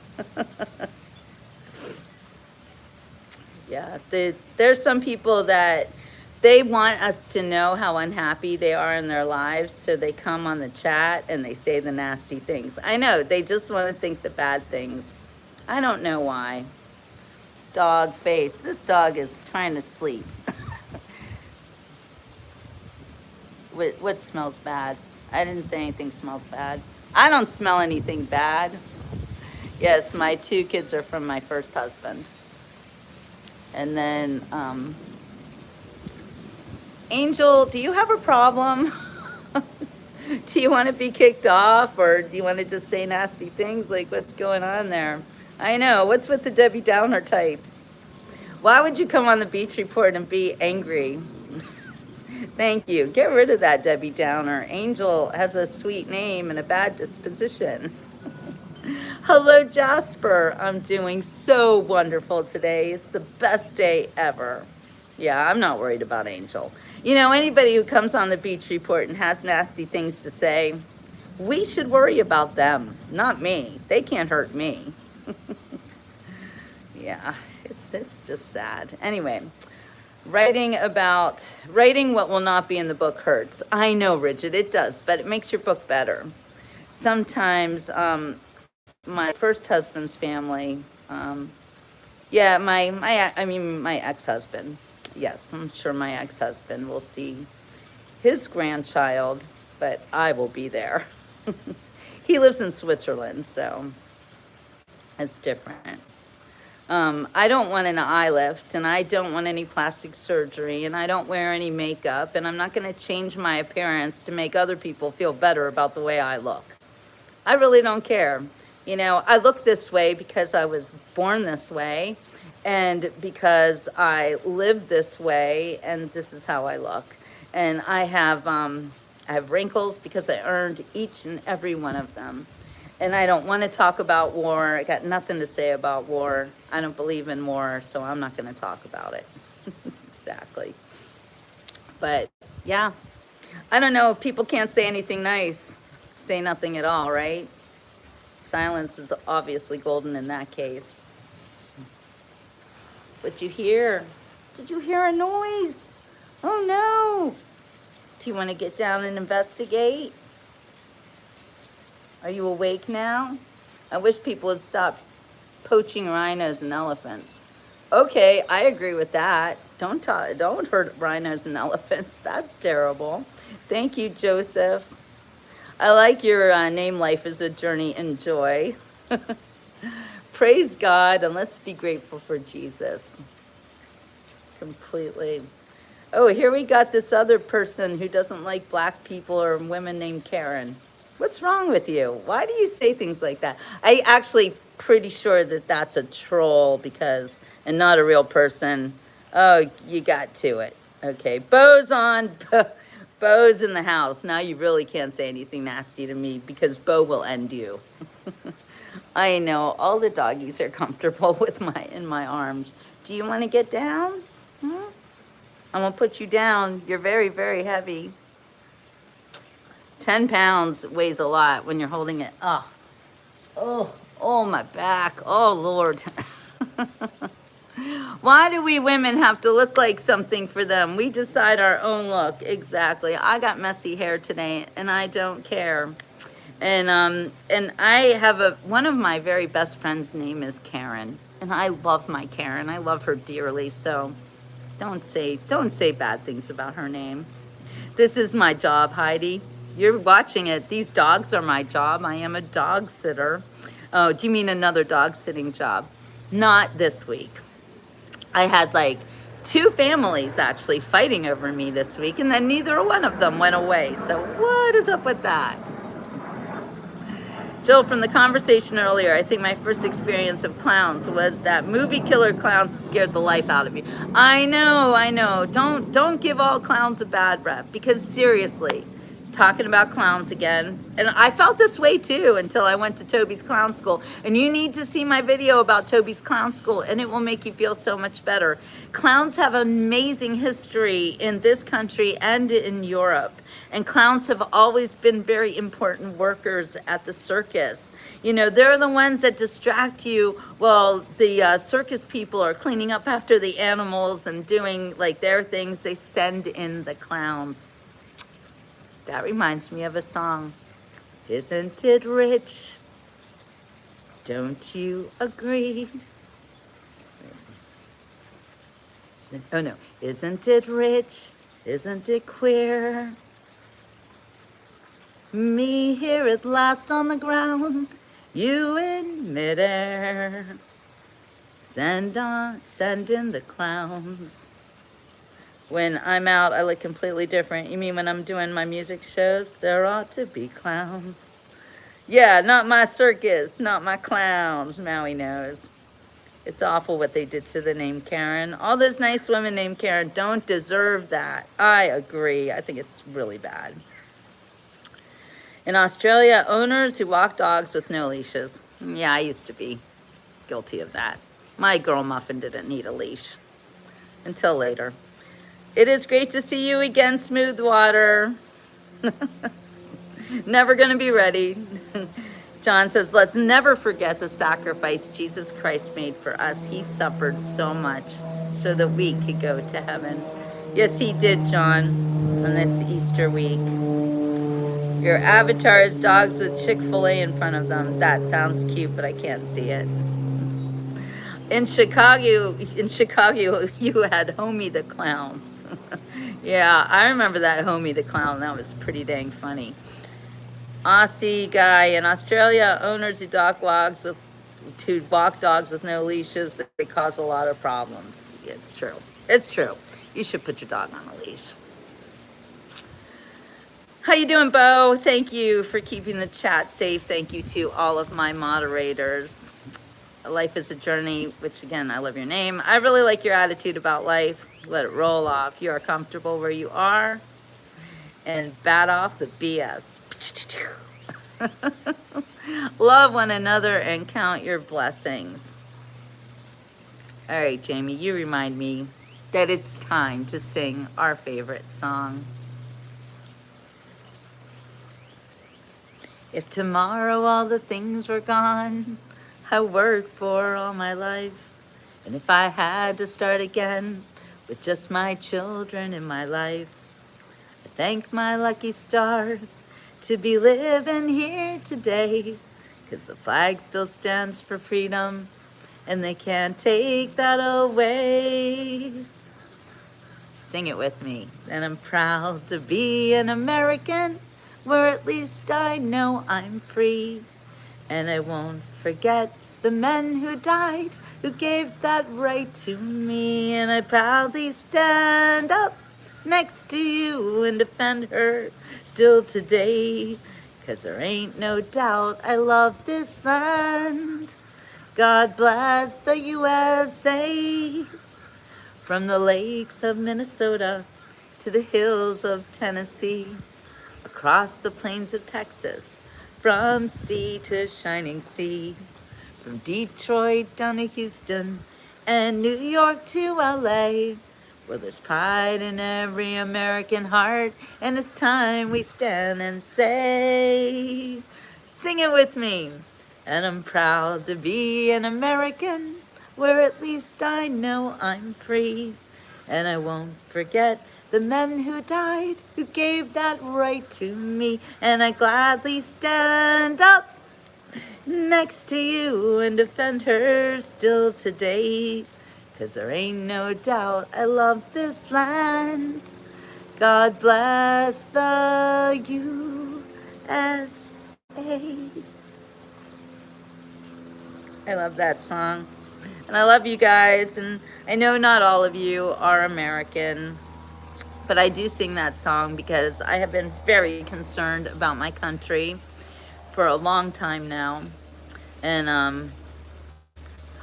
Yeah, there's some people that they want us to know how unhappy they are in their lives, so they come on the chat and they say the nasty things. I know, they just want to think the bad things. I don't know why. Dog face. This dog is trying to sleep. What smells bad? I didn't say anything smells bad. I don't smell anything bad. Yes, my 2 kids are from my first husband. And then, Angel, do you have a problem? Do you want to be kicked off, or do you want to just say nasty things? Like, what's going on there? I know. What's with the Debbie Downer types? Why would you come on the Beach Report and be angry? Thank you. Get rid of that, Debbie Downer. Angel has a sweet name and a bad disposition. Hello, Jasper. I'm doing so wonderful today. It's the best day ever. Yeah, I'm not worried about Angel. You know, anybody who comes on the Beach Report and has nasty things to say, we should worry about them, not me. They can't hurt me. Yeah, it's just sad. Anyway, writing what will not be in the book hurts. I know, Bridget, it does, but it makes your book better. Sometimes, my first husband's family, yeah, my ex-husband. Yes, I'm sure my ex-husband will see his grandchild, but I will be there. He lives in Switzerland, so it's different. I don't want an eye lift, and I don't want any plastic surgery, and I don't wear any makeup, and I'm not going to change my appearance to make other people feel better about the way I look. I really don't care. You know, I look this way because I was born this way, and because I live this way, and this is how I look. And I have wrinkles because I earned each and every one of them. And I don't want to talk about war. I got nothing to say about war. I don't believe in war, so I'm not going to talk about it. Exactly. But yeah, I don't know. People can't say anything nice. Say nothing at all, right? Silence is obviously golden in that case. What'd you hear? Did you hear a noise? Oh no. Do you want to get down and investigate? Are you awake now? I wish people would stop poaching rhinos and elephants. Okay, I agree with that. Don't hurt rhinos and elephants. That's terrible. Thank you, Joseph. I like your name, Life is a Journey in Joy. Praise God, and let's be grateful for Jesus. Completely. Oh, here we got this other person who doesn't like black people or women named Karen. What's wrong with you? Why do you say things like that? I actually pretty sure that that's a troll and not a real person. Oh, you got to it. Okay, Bo's on. Bo's in the house. Now you really can't say anything nasty to me because Bo will end you. I know, all the doggies are comfortable in my arms. Do you want to get down? I'm gonna put you down. You're very, very heavy. 10 pounds weighs a lot when you're holding it. Oh, my back. Oh, Lord. Why do we women have to look like something for them? We decide our own look. Exactly. I got messy hair today, and I don't care. And I have one of my very best friends' name is Karen, and I love my Karen. I love her dearly. So don't say bad things about her name. This is my job, Heidi. You're watching it. These dogs are my job. I am a dog sitter. Oh, do you mean another dog sitting job? Not this week. I had like 2 families actually fighting over me this week, and then neither one of them went away. So what is up with that? Jill, from the conversation earlier, I think my first experience of clowns was that movie Killer Clowns that scared the life out of me. I know. Don't give all clowns a bad rep, because seriously, talking about clowns again, and I felt this way too until I went to Toby's Clown School, and you need to see my video about Toby's Clown School, and it will make you feel so much better. Clowns have an amazing history in this country and in Europe, and clowns have always been very important workers at the circus. You know, they're the ones that distract you while the circus people are cleaning up after the animals and doing like their things. They send in the clowns. That reminds me of a song. Isn't it rich? Don't you agree? Oh no. Isn't it rich? Isn't it queer? Me here at last on the ground, you in midair. Send in the clowns. When I'm out, I look completely different. You mean when I'm doing my music shows? There ought to be clowns. Yeah, not my circus, not my clowns, Maui knows. It's awful what they did to the name Karen. All those nice women named Karen don't deserve that. I agree. I think it's really bad. In Australia, owners who walk dogs with no leashes. Yeah, I used to be guilty of that. My girl Muffin didn't need a leash until later. It is great to see you again, Smoothwater. Never going to be ready. John says, let's never forget the sacrifice Jesus Christ made for us. He suffered so much so that we could go to heaven. Yes, he did, John, on this Easter week. Your avatar is dogs with Chick-fil-A in front of them. That sounds cute, but I can't see it. In Chicago, you had Homie the Clown. Yeah, I remember that Homie the Clown. That was pretty dang funny. Aussie guy in Australia, owners who walk dogs with no leashes, they cause a lot of problems. It's true. It's true. You should put your dog on a leash. How you doing, Bo? Thank you for keeping the chat safe. Thank you to all of my moderators. Life is a journey, which again, I love your name. I really like your attitude about life. Let it roll off. You are comfortable where you are. And bat off the BS. Love one another and count your blessings. All right, Jamie, you remind me that it's time to sing our favorite song. If tomorrow all the things were gone I worked for all my life, and if I had to start again with just my children in my life, I thank my lucky stars to be living here today, 'cause the flag still stands for freedom and they can't take that away. Sing it with me. And I'm proud to be an American, where at least I know I'm free. And I won't forget the men who died, who gave that right to me. And I proudly stand up next to you and defend her still today, 'cause there ain't no doubt I love this land. God bless the USA. From the lakes of Minnesota to the hills of Tennessee, across the plains of Texas, from sea to shining sea, from Detroit down to Houston and New York to LA, where there's pride in every American heart, and it's time we stand and say, sing it with me. And I'm proud to be an American, where at least I know I'm free. And I won't forget the men who died, who gave that right to me. And I gladly stand up next to you and defend her still today, 'cause there ain't no doubt I love this land. God bless the USA. I love that song. And I love you guys. And I know not all of you are American, but I do sing that song because I have been very concerned about my country for a long time now. And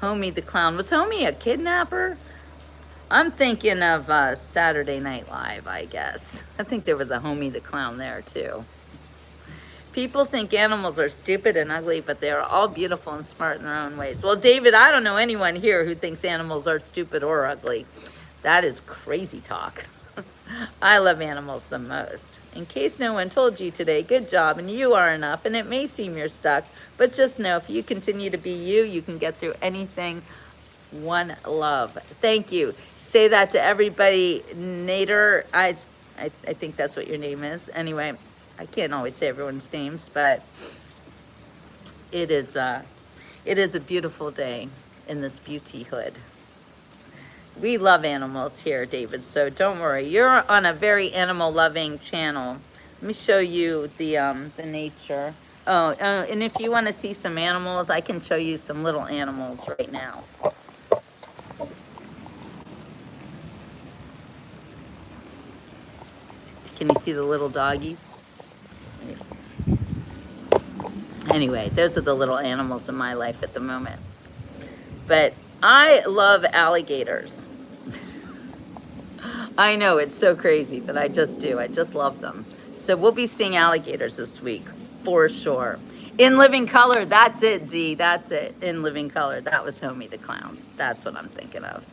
Homie the Clown, was Homie a kidnapper? I'm thinking of Saturday Night Live, I guess. I think there was a Homie the Clown there too. People think animals are stupid and ugly, but they are all beautiful and smart in their own ways. Well, David, I don't know anyone here who thinks animals are stupid or ugly. That is crazy talk. I love animals the most. In case no one told you today, good job, and you are enough, and it may seem you're stuck, but just know if you continue to be you, you can get through anything. One love. Thank you. Say that to everybody. Nader, I think that's what your name is. Anyway, I can't always say everyone's names, but it is a beautiful day in this beauty hood. We love animals here, David, so don't worry. You're on a very animal-loving channel. Let me show you the nature. And if you want to see some animals, I can show you some little animals right now. Can you see the little doggies? Anyway, those are the little animals in my life at the moment. But I love alligators. I know, it's so crazy, but I just do. I just love them. So we'll be seeing alligators this week, for sure. In living color, that's it, Z, that's it. In living color, that was Homie the Clown. That's what I'm thinking of.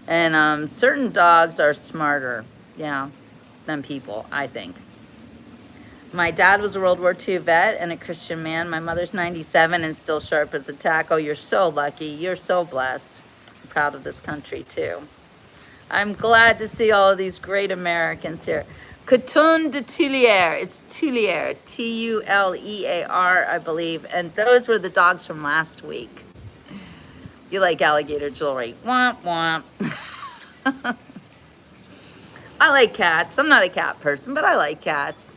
And certain dogs are smarter, yeah, than people, I think. My dad was a World War II vet and a Christian man. My mother's 97 and still sharp as a tack. Oh, you're so lucky. You're so blessed. I'm proud of this country, too. I'm glad to see all of these great Americans here. Coton de Tulier. It's Tulier. Tulear, I believe. And those were the dogs from last week. You like alligator jewelry. Womp, womp. I like cats. I'm not a cat person, but I like cats.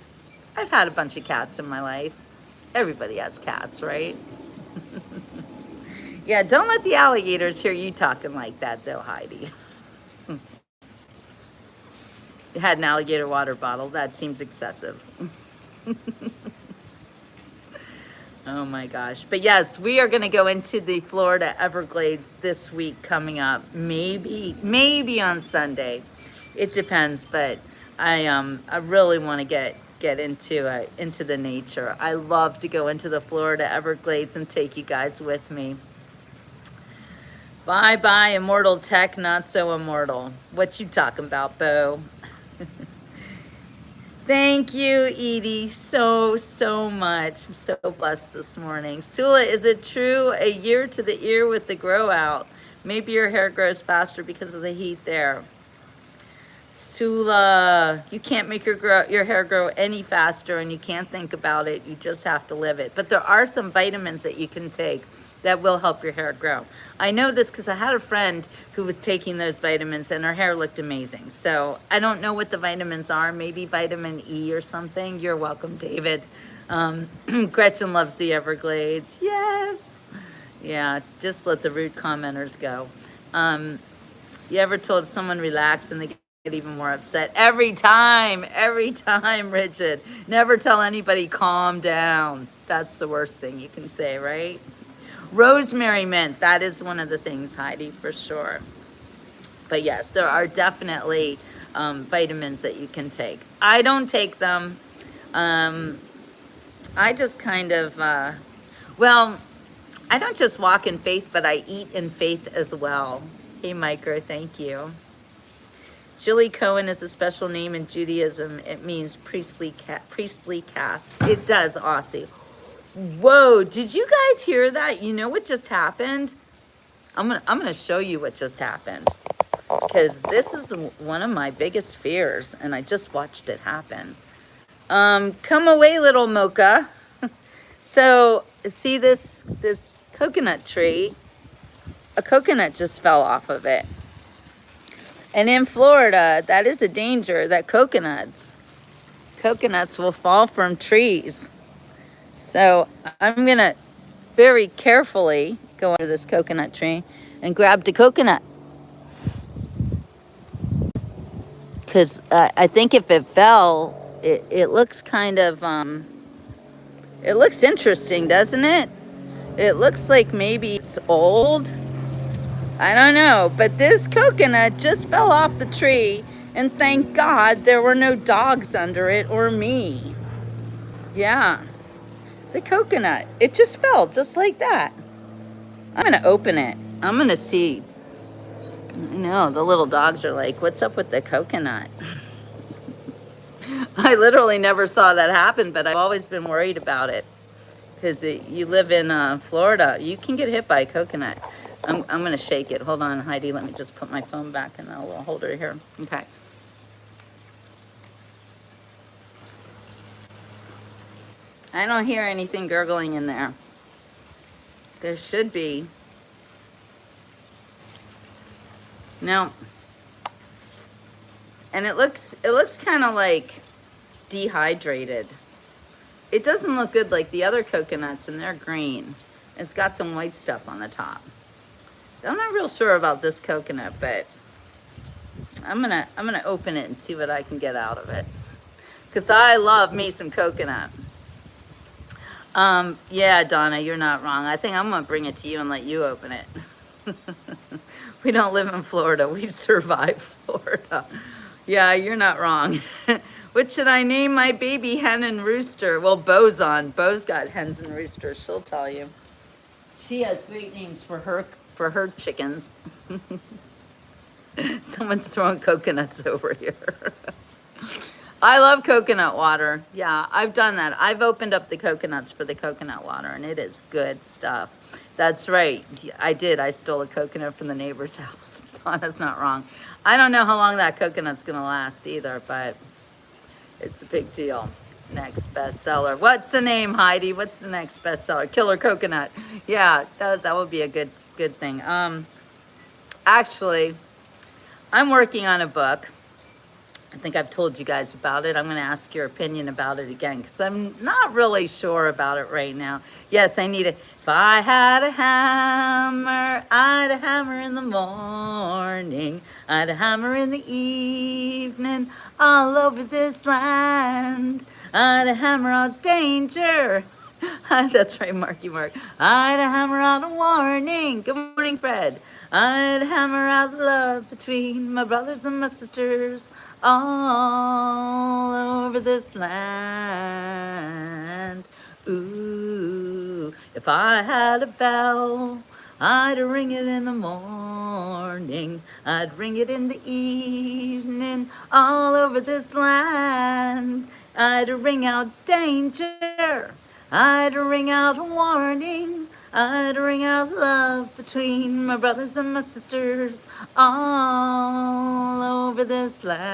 I've had a bunch of cats in my life. Everybody has cats, right? Yeah, don't let the alligators hear you talking like that, though, Heidi. You had an alligator water bottle. That seems excessive. Oh, my gosh. But, yes, we are going to go into the Florida Everglades this week coming up. Maybe on Sunday. It depends, but I really want to get into the nature. I love to go into the Florida Everglades and take you guys with me. Bye bye, immortal tech, not so immortal. What you talking about, Bo? Thank you, Edie, so much. I'm so blessed this morning. Sula, is it true a year to the ear with the grow out? Maybe your hair grows faster because of the heat there. Sula, you can't make your hair grow any faster, and you can't think about it. You just have to live it. But there are some vitamins that you can take that will help your hair grow. I know this because I had a friend who was taking those vitamins and her hair looked amazing. So I don't know what the vitamins are. Maybe vitamin E or something. You're welcome, David. Gretchen loves the Everglades. Yes. Yeah, just let the rude commenters go. You ever told someone relax and they get even more upset? Every time, Richard. Never tell anybody calm down. That's the worst thing you can say, right? Rosemary mint, that is one of the things, Heidi, for sure. But yes, there are definitely vitamins that you can take. I don't take them. I just kind of, well, I don't just walk in faith, but I eat in faith as well. Hey, Micro, thank you. Julie Cohen is a special name in Judaism. It means priestly caste. It does, Aussie. Whoa, did you guys hear that? You know what just happened? I'm gonna show you what just happened, because this is one of my biggest fears, and I just watched it happen. Come away, little Mocha. So, see this coconut tree? A coconut just fell off of it. And in Florida, that is a danger, that coconuts will fall from trees. So I'm gonna very carefully go under this coconut tree and grab the coconut. Because I think if it fell, it looks kind of, it looks interesting, doesn't it? It looks like maybe it's old. I don't know, but this coconut just fell off the tree, and thank God there were no dogs under it or me. Yeah, the coconut, it just fell just like that. I'm gonna open it. I'm gonna see. I know, the little dogs are like, what's up with the coconut? I literally never saw that happen, but I've always been worried about it. Because you live in Florida, you can get hit by a coconut. I'm going to shake it. Hold on, Heidi. Let me just put my phone back in the little holder here. Okay. I don't hear anything gurgling in there. There should be. No. And it looks kind of like dehydrated. It doesn't look good like the other coconuts, and they're green. It's got some white stuff on the top. I'm not real sure about this coconut, but I'm gonna open it and see what I can get out of it. Cause I love me some coconut. Yeah, Donna, you're not wrong. I think I'm gonna bring it to you and let you open it. We don't live in Florida. We survive Florida. Yeah, you're not wrong. What should I name my baby hen and rooster? Well, Bo's on. Bo's got hens and roosters. She'll tell you. She has great names for her chickens. Someone's throwing coconuts over here. I love coconut water. Yeah, I've done that. I've opened up the coconuts for the coconut water, and it is good stuff. That's right. I did. I stole a coconut from the neighbor's house. Donna's not wrong. I don't know how long that coconut's going to last either, but it's a big deal. Next bestseller. What's the name, Heidi? What's the next bestseller? Killer Coconut. Yeah, that would be a good thing. Actually, I'm working on a book. I think I've told you guys about it. I'm going to ask your opinion about it again because I'm not really sure about it right now. Yes, I need it. If I had a hammer, I'd a hammer in the morning. I'd a hammer in the evening all over this land. I'd a hammer out danger. That's right, Marky Mark. I'd hammer out a warning. Good morning, Fred. I'd hammer out love between my brothers and my sisters all over this land. Ooh, if I had a bell, I'd ring it in the morning. I'd ring it in the evening all over this land. I'd ring out danger. I'd ring out a warning. I'd ring out love between my brothers and my sisters all over this land.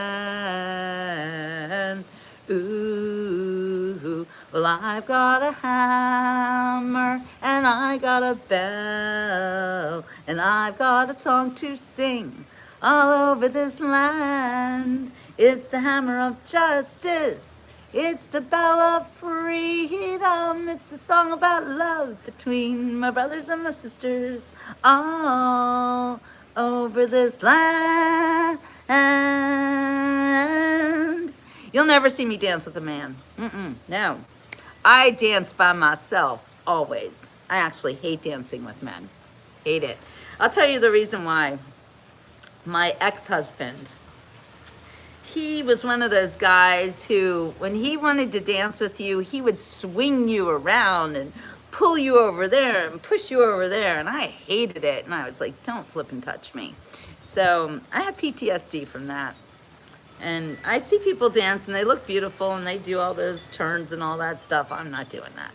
Ooh, well, I've got a hammer and I got a bell and I've got a song to sing all over this land. It's the hammer of justice. It's the bell of freedom. It's a song about love between my brothers and my sisters all over this land. You'll never see me dance with a man. No. I dance by myself, always. I actually hate dancing with men. Hate it. I'll tell you the reason why. My ex-husband, he was one of those guys who, when he wanted to dance with you, he would swing you around and pull you over there and push you over there. And I hated it. And I was like, don't flip and touch me. So I have PTSD from that. And I see people dance and they look beautiful and they do all those turns and all that stuff. I'm not doing that.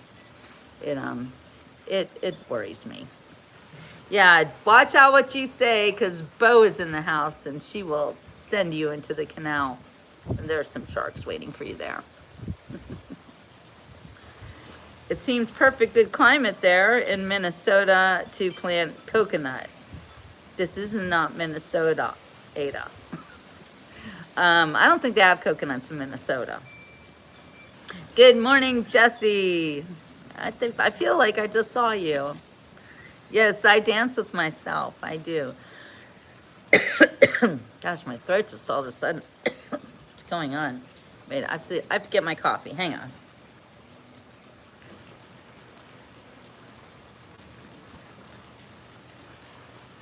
It worries me. Yeah, watch out what you say, because Bo is in the house and she will send you into the canal. And there are some sharks waiting for you there. It seems perfect good climate there in Minnesota to plant coconut. This is not Minnesota, Ada. I don't think they have coconuts in Minnesota. Good morning, Jesse. I feel like I just saw you. Yes, I dance with myself. I do. Gosh, my throat just all of a sudden. What's going on? Wait, I have to get my coffee. Hang on.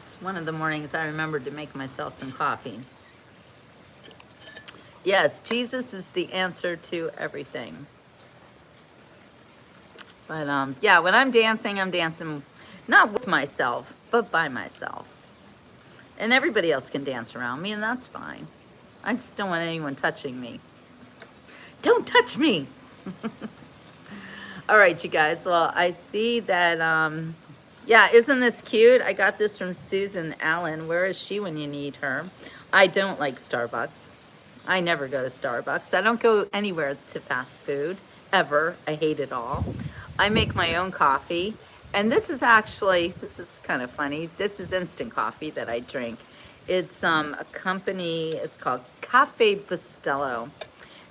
It's one of the mornings I remembered to make myself some coffee. Yes, Jesus is the answer to everything. But yeah, when I'm dancing not with myself, but by myself. And everybody else can dance around me, and that's fine. I just don't want anyone touching me. Don't touch me! All right, you guys. Well, I see that, yeah, isn't this cute? I got this from Susan Allen. Where is she when you need her? I don't like Starbucks. I never go to Starbucks. I don't go anywhere to fast food, ever. I hate it all. I make my own coffee. And this is kind of funny. This is instant coffee that I drink. It's a company, it's called Cafe Bustelo,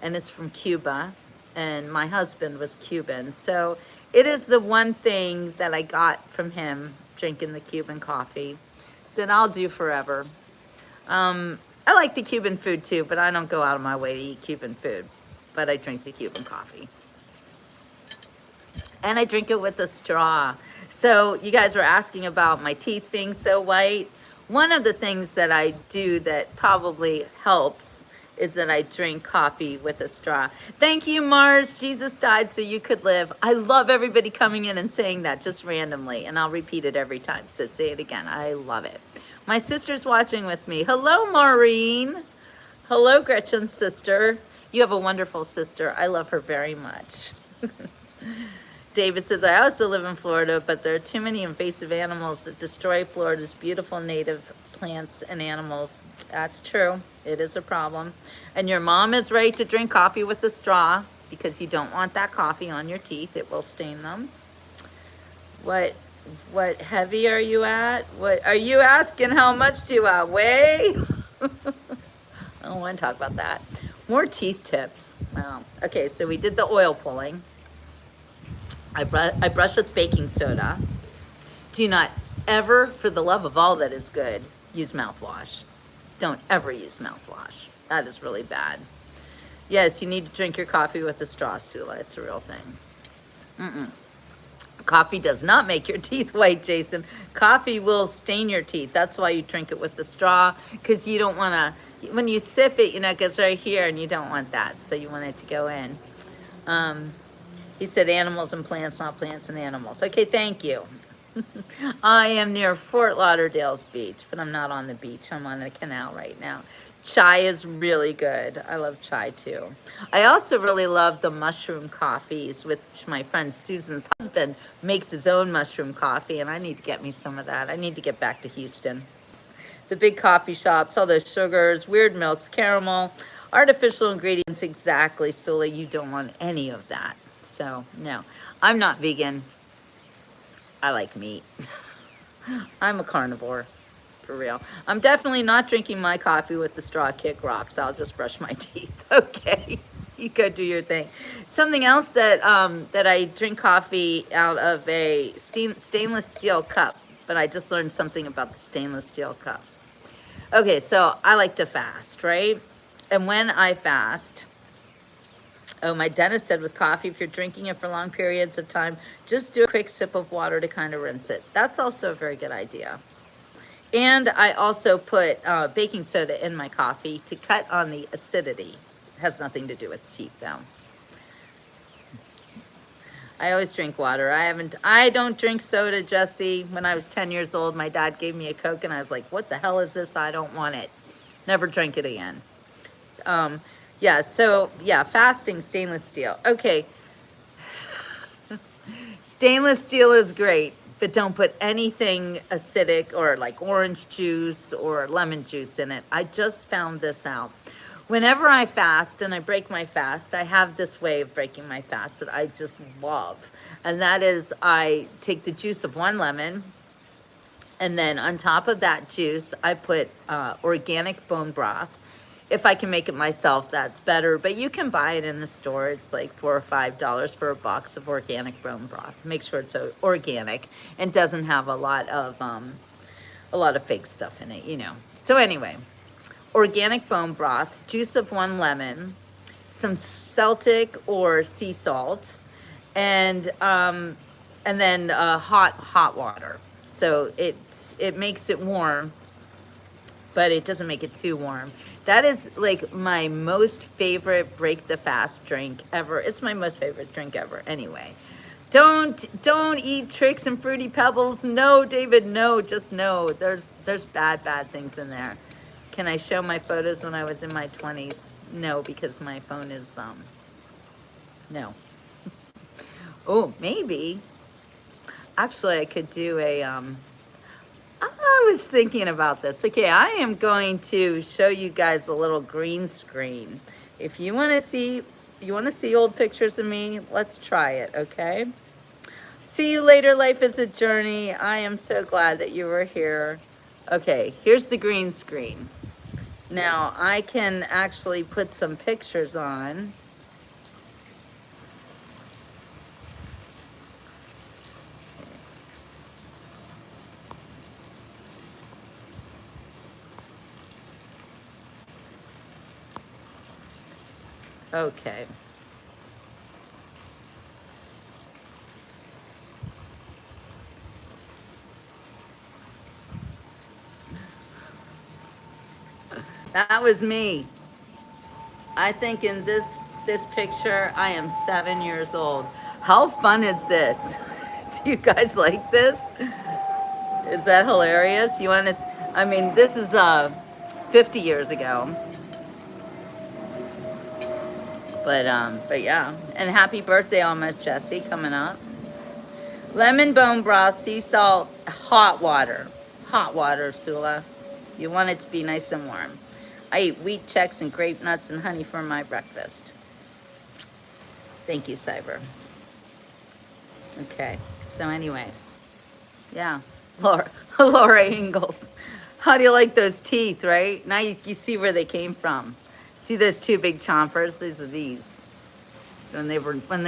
and it's from Cuba. And my husband was Cuban. So it is the one thing that I got from him, drinking the Cuban coffee, that I'll do forever. I like the Cuban food too, but I don't go out of my way to eat Cuban food. But I drink the Cuban coffee. And I drink it with a straw. So you guys were asking about my teeth being so white. One of the things that I do that probably helps is that I drink coffee with a straw. Thank you, Mars. Jesus died so you could live. I love everybody coming in and saying that just randomly, and I'll repeat it every time. So say it again. I love it. My sister's watching with me. Hello, Maureen. Hello, Gretchen's sister. You have a wonderful sister. I love her very much. David says, I also live in Florida, but there are too many invasive animals that destroy Florida's beautiful native plants and animals. That's true. It is a problem. And your mom is right to drink coffee with a straw because you don't want that coffee on your teeth. It will stain them. What heavy are you at? What are you asking? How much do I weigh? I don't want to talk about that. More teeth tips. Wow. Okay, so we did the oil pulling. I brush with baking soda. Do not ever, for the love of all that is good, use mouthwash. Don't ever use mouthwash. That is really bad. Yes, you need to drink your coffee with a straw, Sula. It's a real thing. Coffee does not make your teeth white, Jason. Coffee will stain your teeth. That's why you drink it with the straw, because you don't want to, when you sip it, it gets right here, and you don't want that, so you want it to go in. He said animals and plants, not plants and animals. Okay, thank you. I am near Fort Lauderdale's beach, but I'm not on the beach. I'm on the canal right now. Chai is really good. I love chai too. I also really love the mushroom coffees, which my friend Susan's husband makes his own mushroom coffee, and I need to get me some of that. I need to get back to Houston. The big coffee shops, all those sugars, weird milks, caramel, artificial ingredients. Exactly, Sula. You don't want any of that. So, no, I'm not vegan. I like meat. I'm a carnivore, for real. I'm definitely not drinking my coffee with the straw. Kick rocks. I'll just brush my teeth. Okay, you go do your thing. Something else that that I drink coffee out of a stainless steel cup, but I just learned something about the stainless steel cups. Okay, so I like to fast, right? And when I fast, oh, my dentist said with coffee, if you're drinking it for long periods of time, just do a quick sip of water to kind of rinse it. That's also a very good idea. And I also put baking soda in my coffee to cut on the acidity. It has nothing to do with teeth, though. I always drink water. I don't drink soda, Jesse. When I was 10 years old, my dad gave me a Coke, and I was like, what the hell is this? I don't want it. Never drank it again. Yeah, so, yeah, fasting, stainless steel. Okay. Stainless steel is great, but don't put anything acidic or like orange juice or lemon juice in it. I just found this out. Whenever I fast and I break my fast, I have this way of breaking my fast that I just love. And that is I take the juice of one lemon, and then on top of that juice, I put organic bone broth. If I can make it myself, that's better. But you can buy it in the store. It's like $4 or $5 for a box of organic bone broth. Make sure it's organic and doesn't have a lot of fake stuff in it, you know. So anyway, organic bone broth, juice of 1 lemon, some Celtic or sea salt, and then hot water. So it makes it warm, but it doesn't make it too warm. That is like my most favorite break the fast drink ever. It's my most favorite drink ever anyway. Don't eat Trix and Fruity Pebbles. No, David, no, just no. There's bad things in there. Can I show my photos when I was in my 20s? No, because my phone is no. Oh, maybe. Actually, I could do a I was thinking about this. Okay, I am going to show you guys a little green screen. If you want to see old pictures of me, let's try it, okay? See you later. Life is a journey. I am so glad that you were here. Okay, here's the green screen. Now, I can actually put some pictures on. Okay. That was me. I think in this picture, I am 7 years old. How fun is this? Do you guys like this? Is that hilarious? You want to? I mean, this is 50 years ago. But yeah. And happy birthday, almost Jesse, coming up. Lemon bone broth, sea salt, hot water. Hot water, Sula. You want it to be nice and warm. I eat wheat checks and grape nuts and honey for my breakfast. Thank you, Cyber. Okay, so anyway. Yeah, Laura Ingalls. How do you like those teeth, right? Now you see where they came from. See those two big chompers? These are these. When they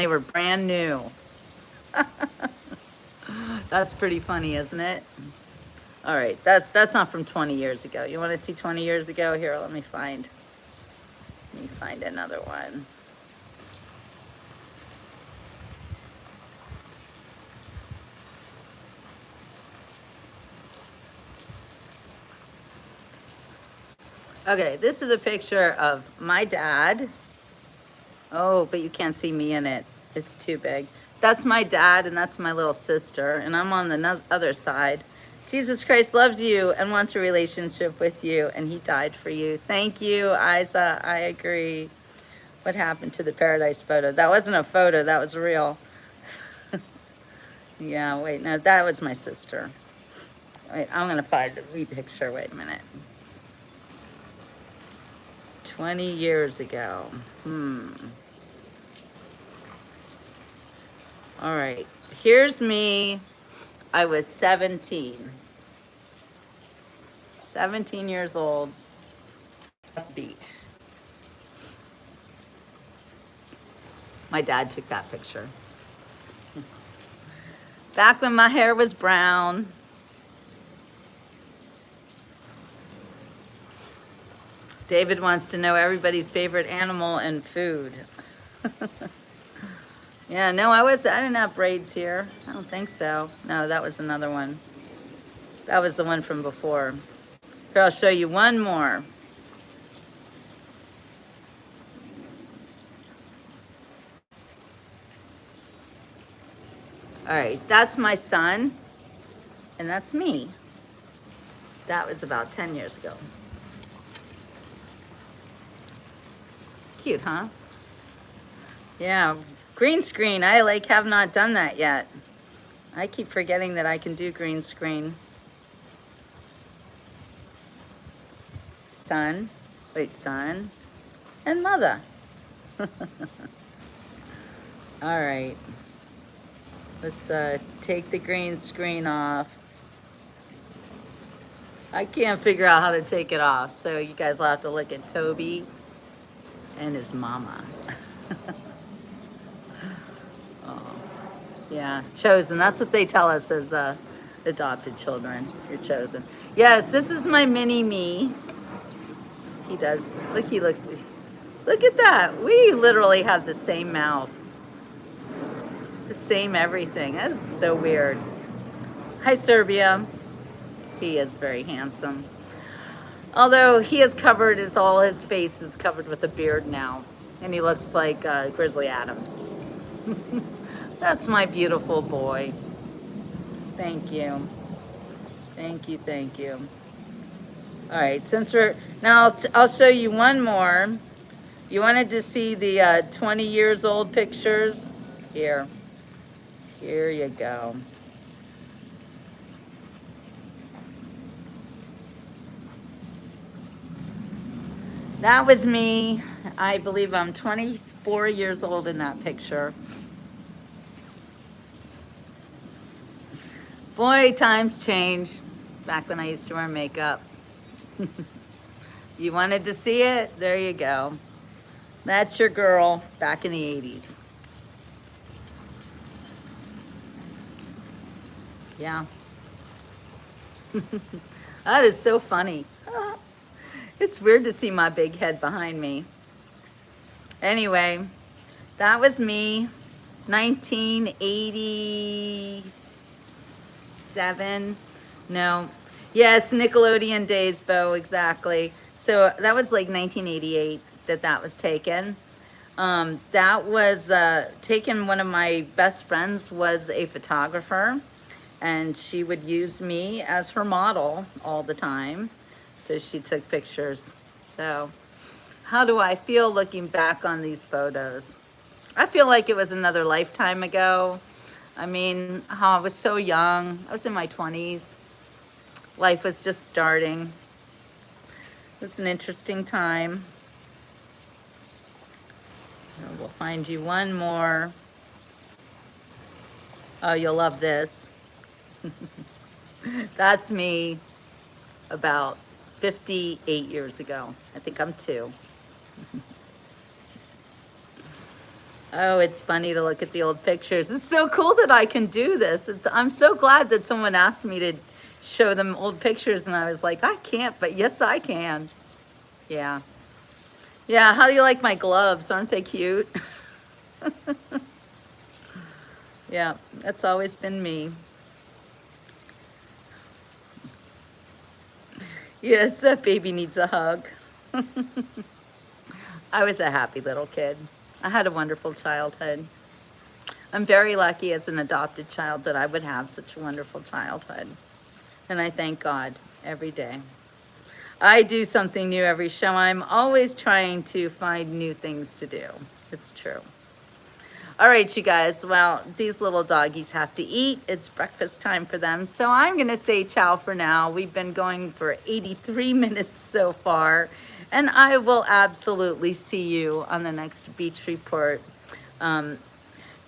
were brand new. That's pretty funny, isn't it? All right, that's not from 20 years ago. You want to see 20 years ago? Here, let me find another one. Okay, this is a picture of my dad. Oh, but you can't see me in it. It's too big. That's my dad, and that's my little sister, and I'm on the other side. Jesus Christ loves you and wants a relationship with you, and he died for you. Thank you, Isa. I agree. What happened to the paradise photo? That wasn't a photo. That was real. Yeah, wait. No, that was my sister. Wait, I'm going to find the picture. Wait a minute. 20 years ago. All right. Here's me. I was 17. 17 years old. At the beach. My dad took that picture. Back when my hair was brown. David wants to know everybody's favorite animal and food. Yeah, no, I didn't have braids here. I don't think so. No, that was another one. That was the one from before. Here, I'll show you one more. All right, that's my son, and that's me. That was about 10 years ago. Cute, huh? Yeah, green screen. I have not done that yet. I keep forgetting that I can do green screen. Son, son, and mother. All right. Let's take the green screen off. I can't figure out how to take it off, so you guys will have to look at Toby and his mama. Oh, yeah, chosen. That's what they tell us as adopted children. You're chosen. Yes, this is my mini me. He does. Look, he looks. Look at that. We literally have the same mouth, the same everything. That is so weird. Hi, Serbia. He is very handsome. Although he is covered, all his face is covered with a beard now. And he looks like Grizzly Adams. That's my beautiful boy. Thank you. Thank you, thank you. All right, since we're, now I'll show you one more. You wanted to see the 20 years old pictures? Here you go. That was me. I believe I'm 24 years old in that picture. Boy, times changed back when I used to wear makeup. You wanted to see it? There you go. That's your girl back in the 80s. Yeah. That is so funny. It's weird to see my big head behind me. Anyway, that was me, 1987. No. Yes, Nickelodeon days, Bo, exactly. So that was like 1988 that was taken. That was taken, one of my best friends was a photographer, and she would use me as her model all the time. So she took pictures. So how do I feel looking back on these photos? I feel like it was another lifetime ago. I mean, I was so young. I was in my 20s. Life was just starting. It was an interesting time. We'll find you one more. Oh, you'll love this. That's me about 58 years ago. I think I'm 2. Oh, it's funny to look at the old pictures. It's so cool that I can do this. I'm so glad that someone asked me to show them old pictures, and I was like, I can't, but yes, I can. Yeah. Yeah, how do you like my gloves? Aren't they cute? Yeah, that's always been me. Yes, that baby needs a hug. I was a happy little kid. I had a wonderful childhood. I'm very lucky as an adopted child that I would have such a wonderful childhood. And I thank God every day. I do something new every show. I'm always trying to find new things to do. It's true. All right, you guys. Well, these little doggies have to eat. It's breakfast time for them. So I'm going to say ciao for now. We've been going for 83 minutes so far. And I will absolutely see you on the next Beach Report.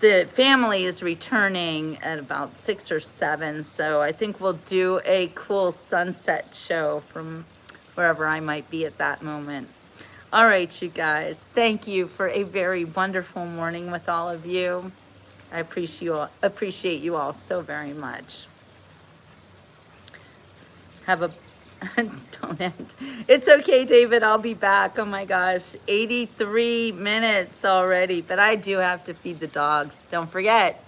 The family is returning at about 6 or 7. So I think we'll do a cool sunset show from wherever I might be at that moment. All right, you guys. Thank you for a very wonderful morning with all of you. I appreciate you all so very much. Have a don't end. It's okay, David. I'll be back. Oh my gosh, 83 minutes already. But I do have to feed the dogs. Don't forget,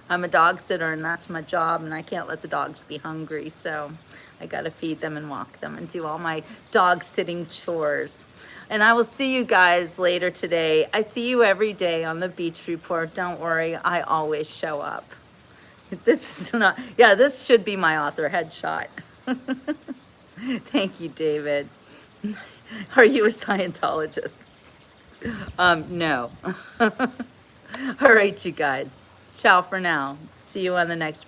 I'm a dog sitter, and that's my job, and I can't let the dogs be hungry. So I got to feed them and walk them and do all my dog sitting chores. And I will see you guys later today. I see you every day on the Beach Report. Don't worry, I always show up. This is not, yeah, this should be my author headshot. Thank you, David. Are you a Scientologist? No. All right, you guys. Ciao for now. See you on the next